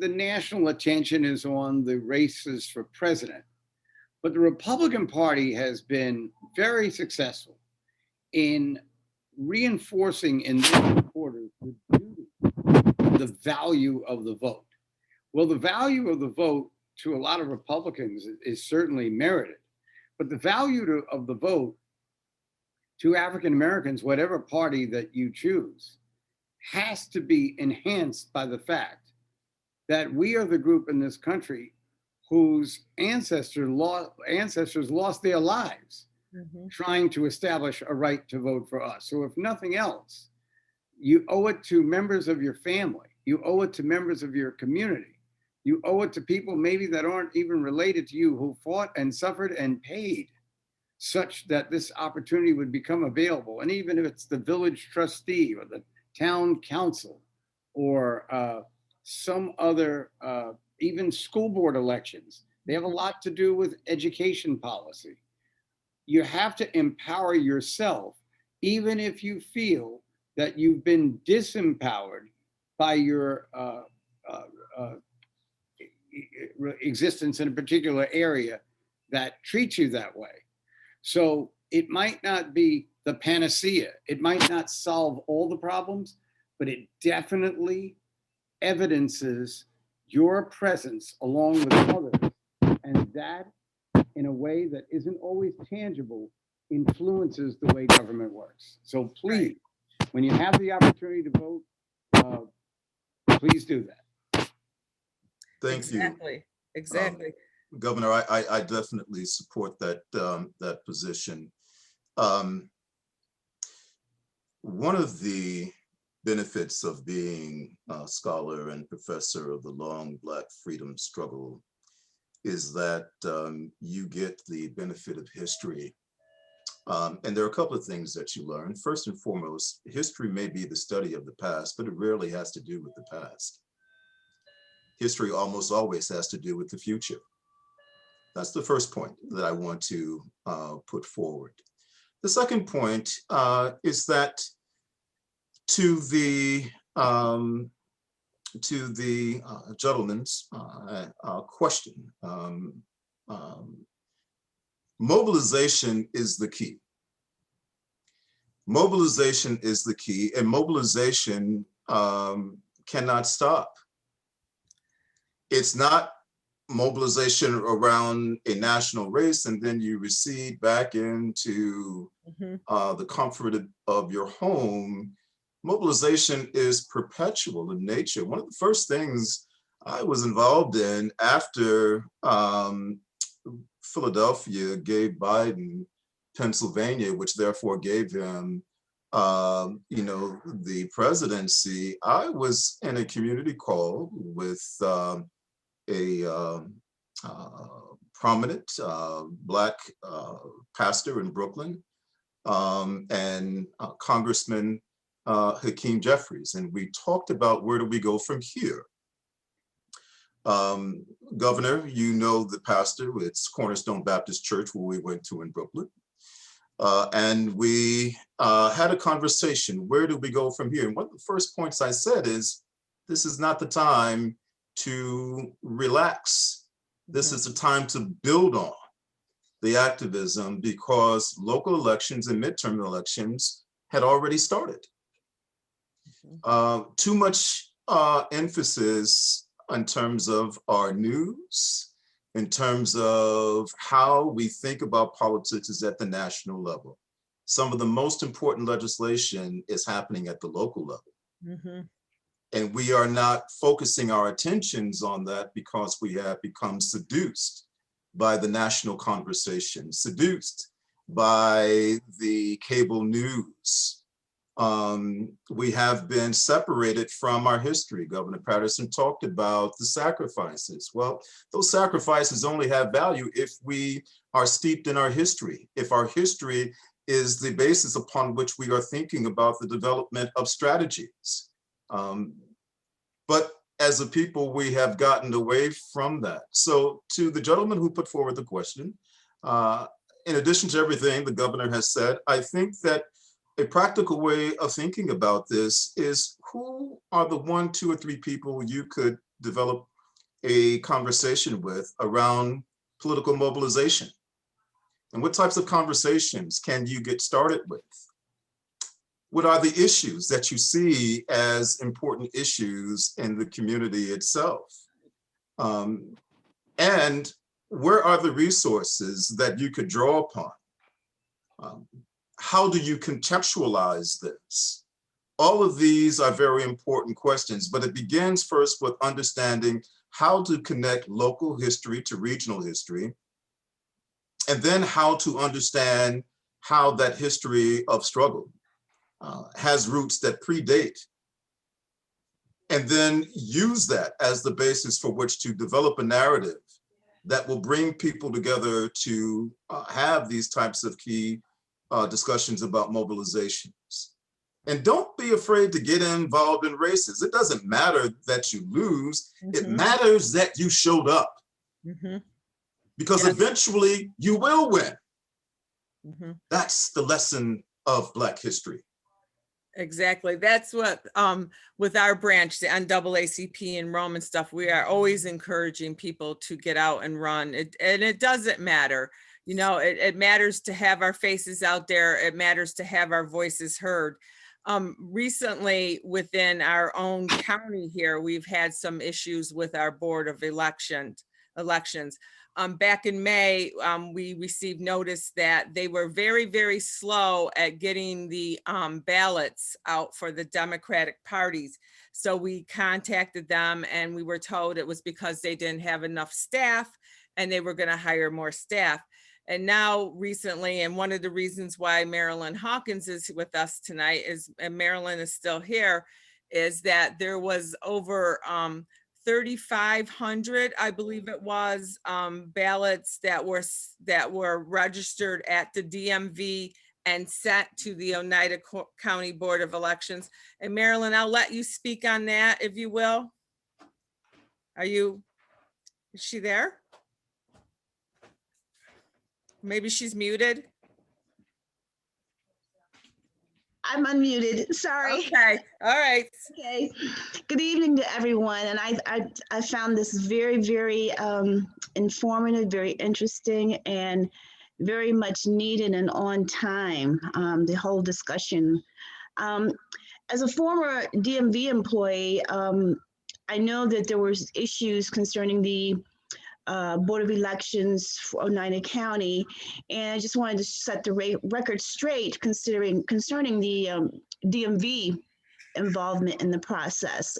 national attention is on the races for president. But the Republican Party has been very successful in reinforcing in their supporters the value of the vote. Well, the value of the vote to a lot of Republicans is certainly merited, but the value of the vote to African Americans, whatever party that you choose, has to be enhanced by the fact that we are the group in this country whose ancestors lost their lives trying to establish a right to vote for us. So if nothing else, you owe it to members of your family. You owe it to members of your community. You owe it to people maybe that aren't even related to you who fought and suffered and paid such that this opportunity would become available. And even if it's the village trustee or the town council or some other, even school board elections, they have a lot to do with education policy. You have to empower yourself, even if you feel that you've been disempowered by your existence in a particular area that treats you that way. So it might not be the panacea. It might not solve all the problems, but it definitely evidences your presence along with others. And that, in a way that isn't always tangible, influences the way government works. So please, when you have the opportunity to vote, please do that. Thank you. Exactly. Governor, I definitely support that that position. One of the benefits of being a scholar and professor of the long Black freedom struggle is that you get the benefit of history. And there are a couple of things that you learn. First and foremost, history may be the study of the past, but it rarely has to do with the past. History almost always has to do with the future. That's the first point that I want to put forward. The second point is that to the gentleman's question, mobilization is the key. Mobilization is the key, and mobilization cannot stop. It's not mobilization around a national race and then you recede back into the comfort of your home. Mobilization is perpetual in nature. One of the first things I was involved in after Philadelphia gave Biden Pennsylvania, which therefore gave him the presidency, I was in a community call with a prominent Black pastor in Brooklyn and Congressman Hakeem Jeffries. And we talked about where do we go from here. Governor, you know the pastor, it's Cornerstone Baptist Church where we went to in Brooklyn. And we had a conversation, where do we go from here? And one of the first points I said is, this is not the time to relax. This is the time to build on the activism because local elections and midterm elections had already started. Too much emphasis in terms of our news in terms of how we think about politics is at the national level. Some of the most important legislation is happening at the local level. Mhm. And we are not focusing our attentions on that because we have become seduced by the national conversation, seduced by the cable news. We have been separated from our history. Governor Patterson talked about the sacrifices. Well, those sacrifices only have value if we are steeped in our history, if our history is the basis upon which we are thinking about the development of strategies. But as a people, we have gotten away from that. So to the gentleman who put forward the question, in addition to everything the governor has said, I think that a practical way of thinking about this is who are the 1, 2, or 3 people you could develop a conversation with around political mobilization? And what types of conversations can you get started with? What are the issues that you see as important issues in the community itself? And where are the resources that you could draw upon? How do you contextualize this? All of these are very important questions, but it begins first with understanding how to connect local history to regional history, and then how to understand how that history of struggle has roots that predate, and then use that as the basis for which to develop a narrative that will bring people together to have these types of key discussions about mobilizations. And don't be afraid to get involved in races. It doesn't matter that you lose. It Mhm. matters that you showed up, Mhm. because Yes. eventually you will win. Mhm. That's the lesson of Black history. Exactly. That's what, with our branch, the NAACP and Rome and stuff, we are always encouraging people to get out and run. And it doesn't matter. You know, it matters to have our faces out there. It matters to have our voices heard. Recently, within our own county here, we've had some issues with our Board of Elections. Back in May, we received notice that they were very, very slow at getting the ballots out for the Democratic parties. So we contacted them and we were told it was because they didn't have enough staff and they were going to hire more staff. And now recently, and one of the reasons why Marilyn Hawkins is with us tonight is, and Marilyn is still here, is that there was over 3,500, I believe it was, ballots that were registered at the DMV and sent to the Oneida County Board of Elections. And Marilyn, I'll let you speak on that if you will. Is she there? Maybe she's muted. I'm unmuted, sorry. Okay, all right. Okay. Good evening to everyone. And I found this very, very informative, very interesting, and very much needed and on time, the whole discussion. As a former DMV employee, I know that there was issues concerning the Board of Elections for Oneida County, and I just wanted to set the record straight concerning the DMV involvement in the process.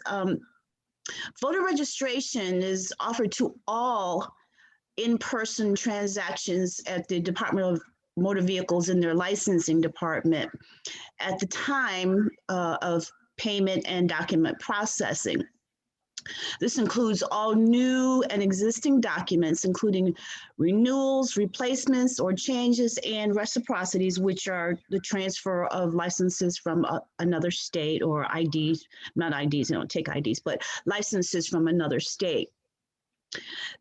Voter registration is offered to all in-person transactions at the Department of Motor Vehicles in their licensing department at the time of payment and document processing. This includes all new and existing documents, including renewals, replacements, or changes, and reciprocities, which are the transfer of licenses from another state, or IDs, not IDs, they don't take IDs, but licenses from another state.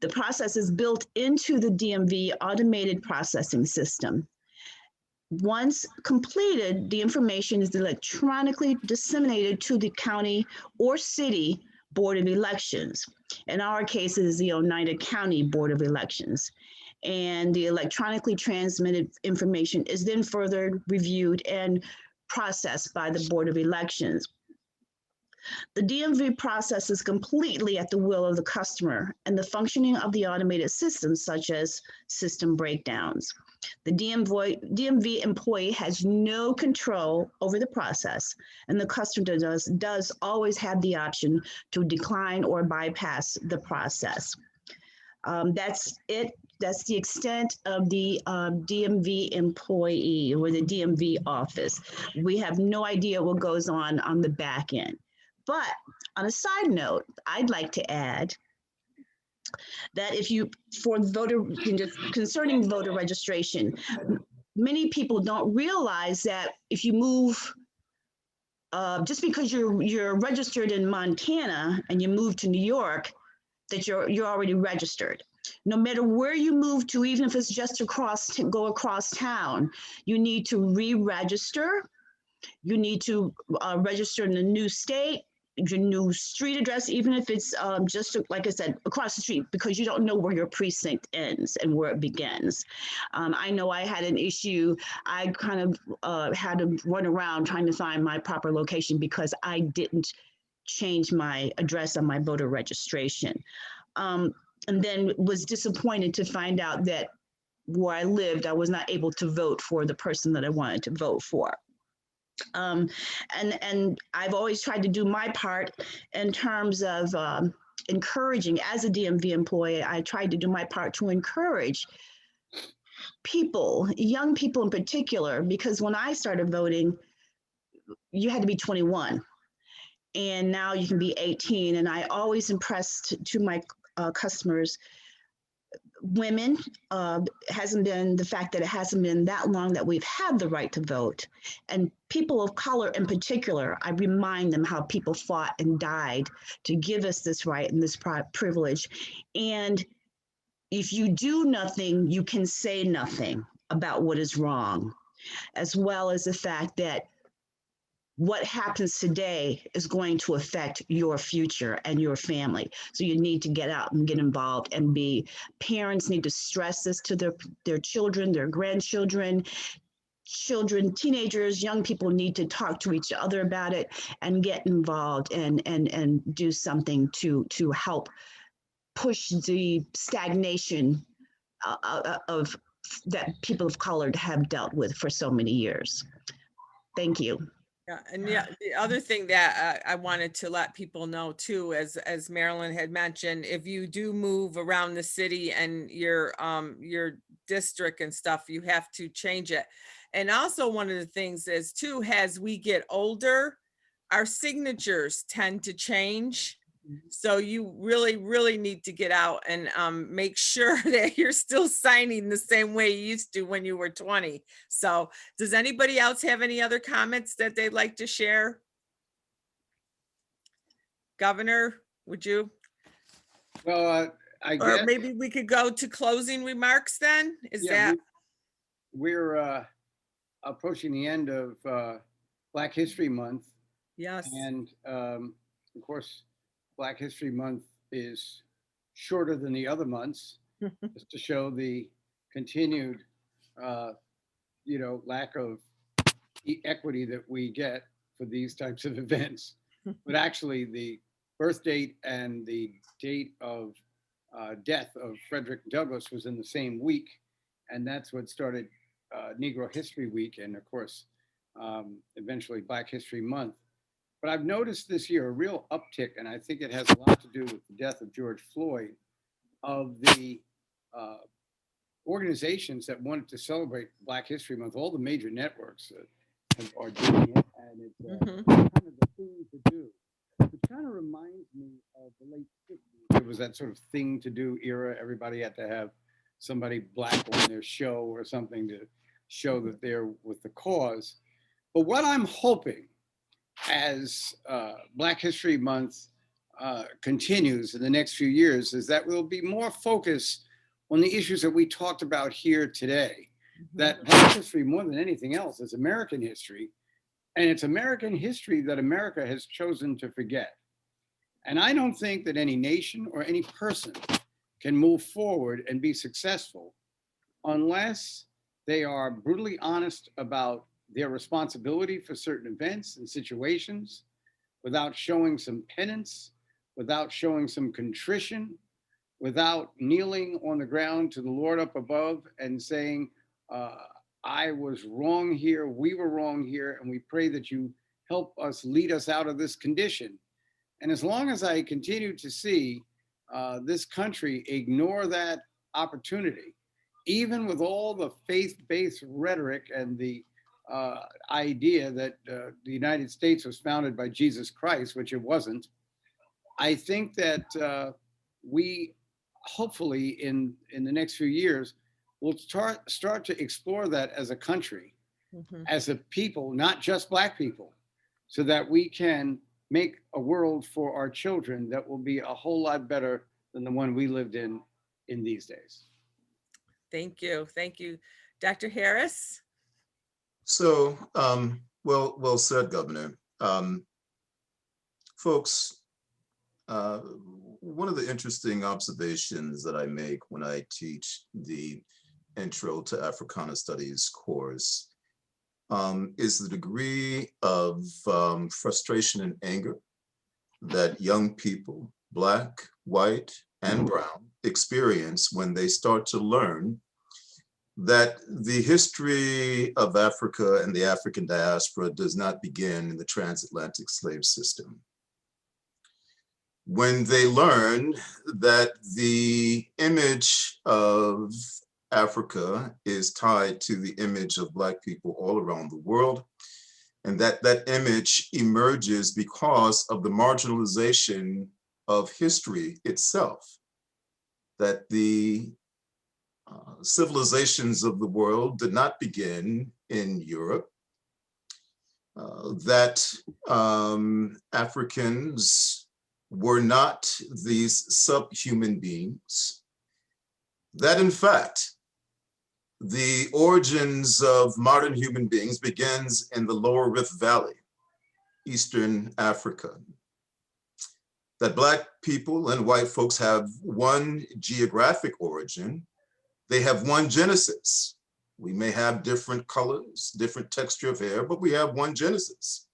The process is built into the DMV automated processing system. Once completed, the information is electronically disseminated to the county or city Board of Elections. In our case, it is the Oneida County Board of Elections. And the electronically transmitted information is then further reviewed and processed by the Board of Elections. The DMV process is completely at the will of the customer and the functioning of the automated systems such as system breakdowns. The DMV employee has no control over the process, and the customer does always have the option to decline or bypass the process. That's it. That's the extent of the DMV employee or the DMV office. We have no idea what goes on the back end. But on a side note, I'd like to add that if you, for voter, concerning voter registration, many people don't realize that if you move, just because you're registered in Montana and you move to New York, that you're already registered. No matter where you move to, even if it's just go across town, you need to re-register. You need to register in a new state, your new street address, even if it's just, like I said, across the street, because you don't know where your precinct ends and where it begins. I know I had an issue. I kind of had to run around trying to find my proper location because I didn't change my address on my voter registration. And then was disappointed to find out that where I lived, I was not able to vote for the person that I wanted to vote for. And I've always tried to do my part in terms of encouraging, as a DMV employee, I tried to do my part to encourage people, young people in particular, because when I started voting, you had to be 21. And now you can be 18. And I always impressed to my customers, women, hasn't been the fact that it hasn't been that long that we've had the right to vote. And people of color in particular, I remind them how people fought and died to give us this right and this privilege. And if you do nothing, you can say nothing about what is wrong, as well as the fact that what happens today is going to affect your future and your family. So you need to get out and get involved and parents need to stress this to their children, their grandchildren, teenagers, young people need to talk to each other about it and get involved and do something to help push the stagnation of that people of color have dealt with for so many years. Thank you. Yeah, and yeah, the other thing that I wanted to let people know too, as Marilyn had mentioned, if you do move around the city and your district and stuff, you have to change it. And also one of the things is too, as we get older, our signatures tend to change. So you really, really need to get out and make sure that you're still signing the same way you used to when you were 20. So does anybody else have any other comments that they'd like to share? Governor, would you? Well, I guess. Or maybe we could go to closing remarks then? Is Yeah, that? We're approaching the end of Black History Month. Yes. And of course, Black History Month is shorter than the other months, just to show the continued, lack of equity that we get for these types of events. But actually, the birth date and the date of death of Frederick Douglass was in the same week, and that's what started Negro History Week, and of course, eventually Black History Month. But I've noticed this year a real uptick, and I think it has a lot to do with the death of George Floyd, of the organizations that wanted to celebrate Black History Month. All the major networks are doing it, and it's kind of the thing to do. It kind of reminds me of the late 60s. It was that sort of thing to do era. Everybody had to have somebody Black on their show or something to show that they're with the cause. But what I'm hoping, as Black History Month continues in the next few years, is that we'll be more focused on the issues that we talked about here today. That Black history, more than anything else, is American history, and it's American history that America has chosen to forget. And I don't think that any nation or any person can move forward and be successful unless they are brutally honest about their responsibility for certain events and situations, without showing some penance, without showing some contrition, without kneeling on the ground to the Lord up above and saying, I was wrong here, we were wrong here, and we pray that you help us lead us out of this condition. And as long as I continue to see this country ignore that opportunity, even with all the faith-based rhetoric and the idea that the United States was founded by Jesus Christ, which it wasn't, I think that we hopefully in the next few years will start to explore that as a country, as a people, not just Black people, so that we can make a world for our children that will be a whole lot better than the one we lived in these days. Thank you. Thank you. Dr. Harris? So, well said, Governor. Folks, one of the interesting observations that I make when I teach the Intro to Africana Studies course is the degree of frustration and anger that young people, Black, white, and brown, experience when they start to learn that the history of Africa and the African diaspora does not begin in the transatlantic slave system. When they learn that the image of Africa is tied to the image of Black people all around the world, and that image emerges because of the marginalization of history itself, that the civilizations of the world did not begin in Europe, that Africans were not these subhuman beings, that in fact, the origins of modern human beings begins in the lower Rift Valley, Eastern Africa, that Black people and white folks have one geographic origin, they have one genesis. We may have different colors, different texture of hair, but we have one genesis.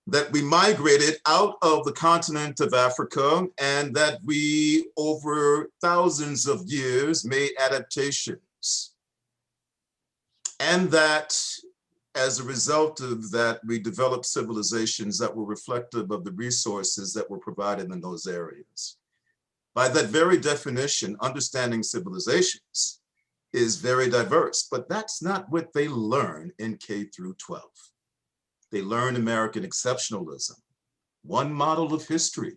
That we migrated out of the continent of Africa and that we, over thousands of years, made adaptations. And that as a result of that, we developed civilizations that were reflective of the resources that were provided in those areas. By that very definition, understanding civilizations is very diverse, but that's not what they learn in K through 12. They learn American exceptionalism, one model of history,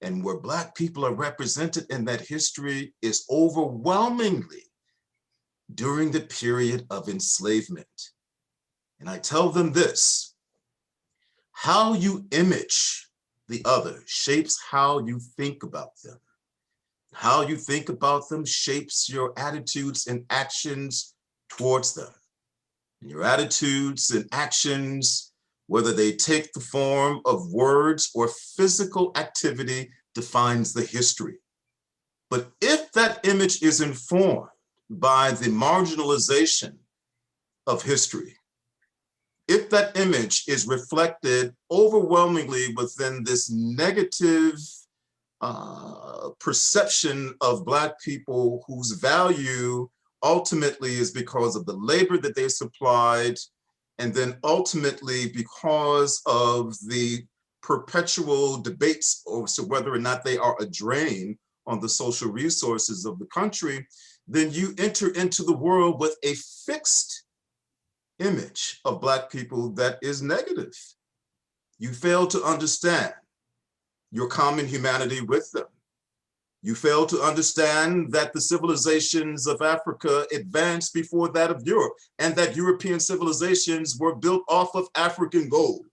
and where Black people are represented in that history is overwhelmingly during the period of enslavement. And I tell them this, how you image the other shapes how you think about them. How you think about them shapes your attitudes and actions towards them. And your attitudes and actions, whether they take the form of words or physical activity, defines the history. But if that image is informed by the marginalization of history, if that image is reflected overwhelmingly within this negative perception of Black people whose value ultimately is because of the labor that they supplied, and then ultimately because of the perpetual debates as to whether or not they are a drain on the social resources of the country, then you enter into the world with a fixed image of Black people that is negative. You fail to understand your common humanity with them. You fail to understand that the civilizations of Africa advanced before that of Europe, and that European civilizations were built off of African gold.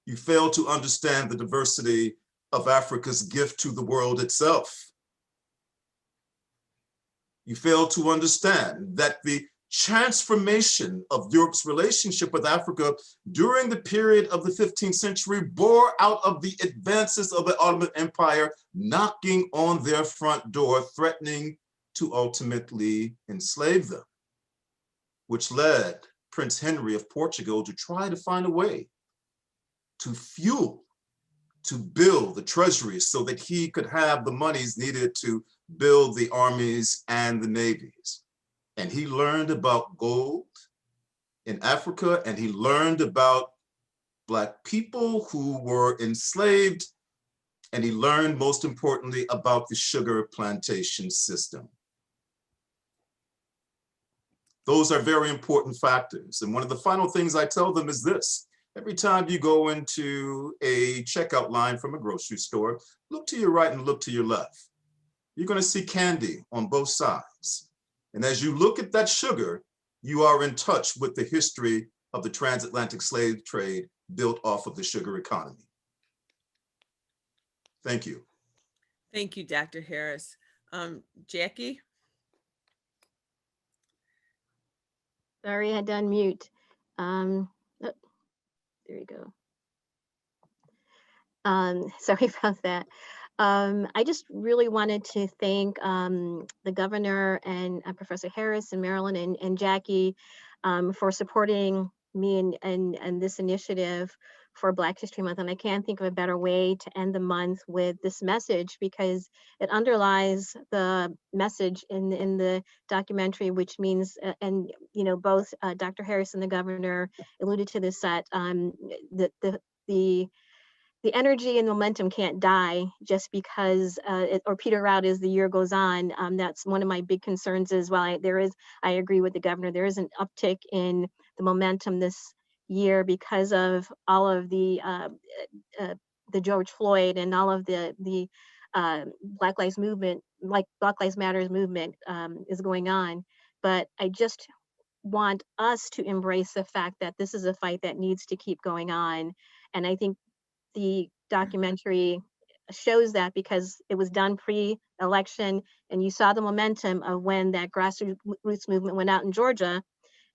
You fail to understand the diversity of Africa's gift to the world itself. You fail to understand that the transformation of Europe's relationship with Africa during the period of the 15th century bore out of the advances of the Ottoman Empire knocking on their front door, threatening to ultimately enslave them, which led Prince Henry of Portugal to try to find a way to fuel, to build the treasuries so that he could have the monies needed to build the armies and the navies. And he learned about gold in Africa, and he learned about Black people who were enslaved, and he learned, most importantly, about the sugar plantation system. Those are very important factors. And one of the final things I tell them is this: every time you go into a checkout line from a grocery store, look to your right and look to your left. You're going to see candy on both sides. And as you look at that sugar, you are in touch with the history of the transatlantic slave trade built off of the sugar economy. Thank you. Thank you, Dr. Harris. Jackie? Sorry, I had to unmute. Oh, there you go. Sorry about that. I just really wanted to thank the governor and Professor Harris and Marilyn and Jackie for supporting me and this initiative for Black History Month. And I can't think of a better way to end the month with this message, because it underlies the message in the documentary, which means, and you know, both Dr. Harris and the governor alluded to this, that the energy and momentum can't die just because or peter out as the year goes on. That's one of my big concerns is, while I agree with the governor, there is an uptick in the momentum this year because of all of the George Floyd and all of the Black Lives movement, like Black Lives Matters movement is going on. But I just want us to embrace the fact that this is a fight that needs to keep going on. And I think the documentary shows that, because it was done pre-election, and you saw the momentum of when that grassroots movement went out in Georgia,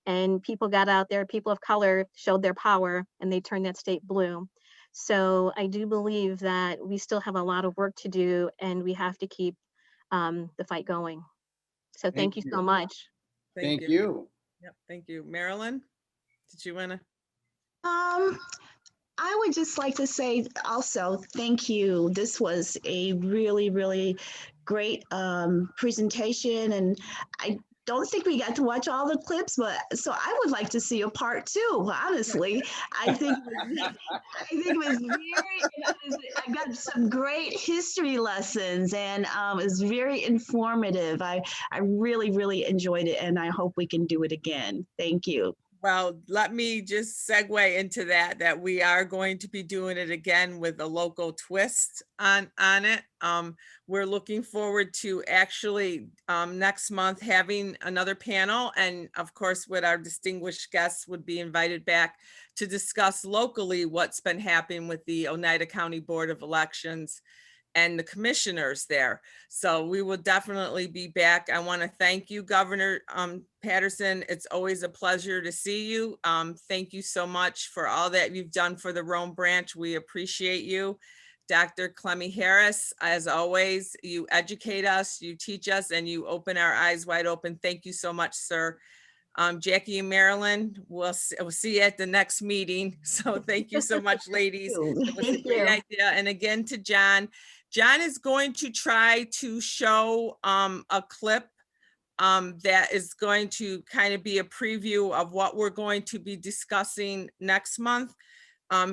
and people got out there, people of color showed their power, and they turned that state blue. So I do believe that we still have a lot of work to do, and we have to keep the fight going. So thank you so much. Thank you. Yep, thank you. Marilyn, did you want to? I would just like to say also, thank you. This was a really, really great presentation. And I don't think we got to watch all the clips, but so I would like to see a part 2, honestly. I think it was very, I got some great history lessons, and it was very informative. I really, really enjoyed it, and I hope we can do it again. Thank you. Well, let me just segue into that we are going to be doing it again with a local twist on it. We're looking forward to actually next month having another panel, and of course with our distinguished guests would be invited back to discuss locally what's been happening with the Oneida County Board of Elections and the commissioners there. So we will definitely be back. I want to thank you, Governor Patterson. It's always a pleasure to see you. Thank you so much for all that you've done for the Rome branch. We appreciate you. Dr. Clemmy Harris, as always, you educate us, you teach us, and you open our eyes wide open. Thank you so much, sir. Jackie and Marilyn, we'll see you at the next meeting. So thank you so much, ladies. It was a great idea. And again, to John is going to try to show a clip that is going to kind of be a preview of what we're going to be discussing next month.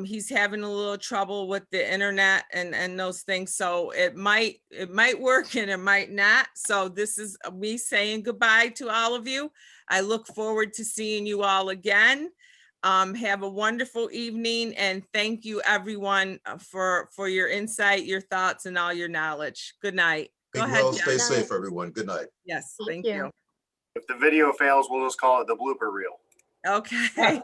He's having a little trouble with the internet and those things. So it might work and it might not. So this is me saying goodbye to all of you. I look forward to seeing you all again. Have a wonderful evening, and thank you everyone for your insight, your thoughts, and all your knowledge. Good night. Go ahead, John. Stay safe, everyone. Good night. Yes, thank you. If the video fails, we'll just call it the blooper reel. Okay.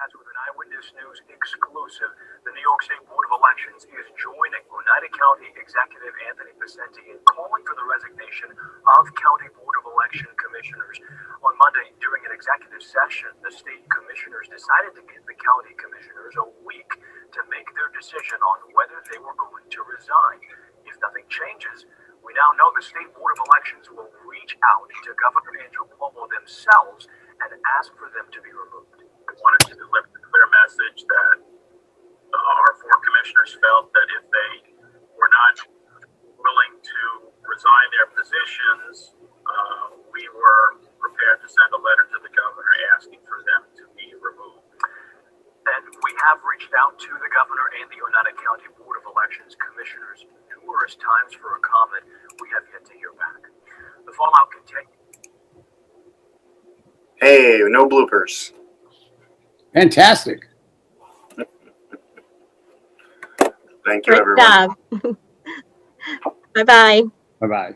With an Eyewitness News exclusive, the New York State Board of Elections is joining Oneida County Executive Anthony Picente in calling for the resignation of County Board of Election Commissioners. On Monday, during an executive session, the state commissioners decided to give the county commissioners a week to make their decision on whether they were going to resign. If nothing changes, we now know the State Board of Elections will reach out to Governor Andrew Cuomo themselves and ask for them to be removed. I wanted to deliver a clear message that our four commissioners felt that if they were not willing to resign their positions, we were prepared to send a letter to the governor asking for them to be removed. And we have reached out to the governor and the Oneida County Board of Elections commissioners numerous times for a comment. We have yet to hear back. The fallout continues. Hey, no bloopers. Fantastic. Thank you, Great everyone. job. Bye-bye. Bye-bye.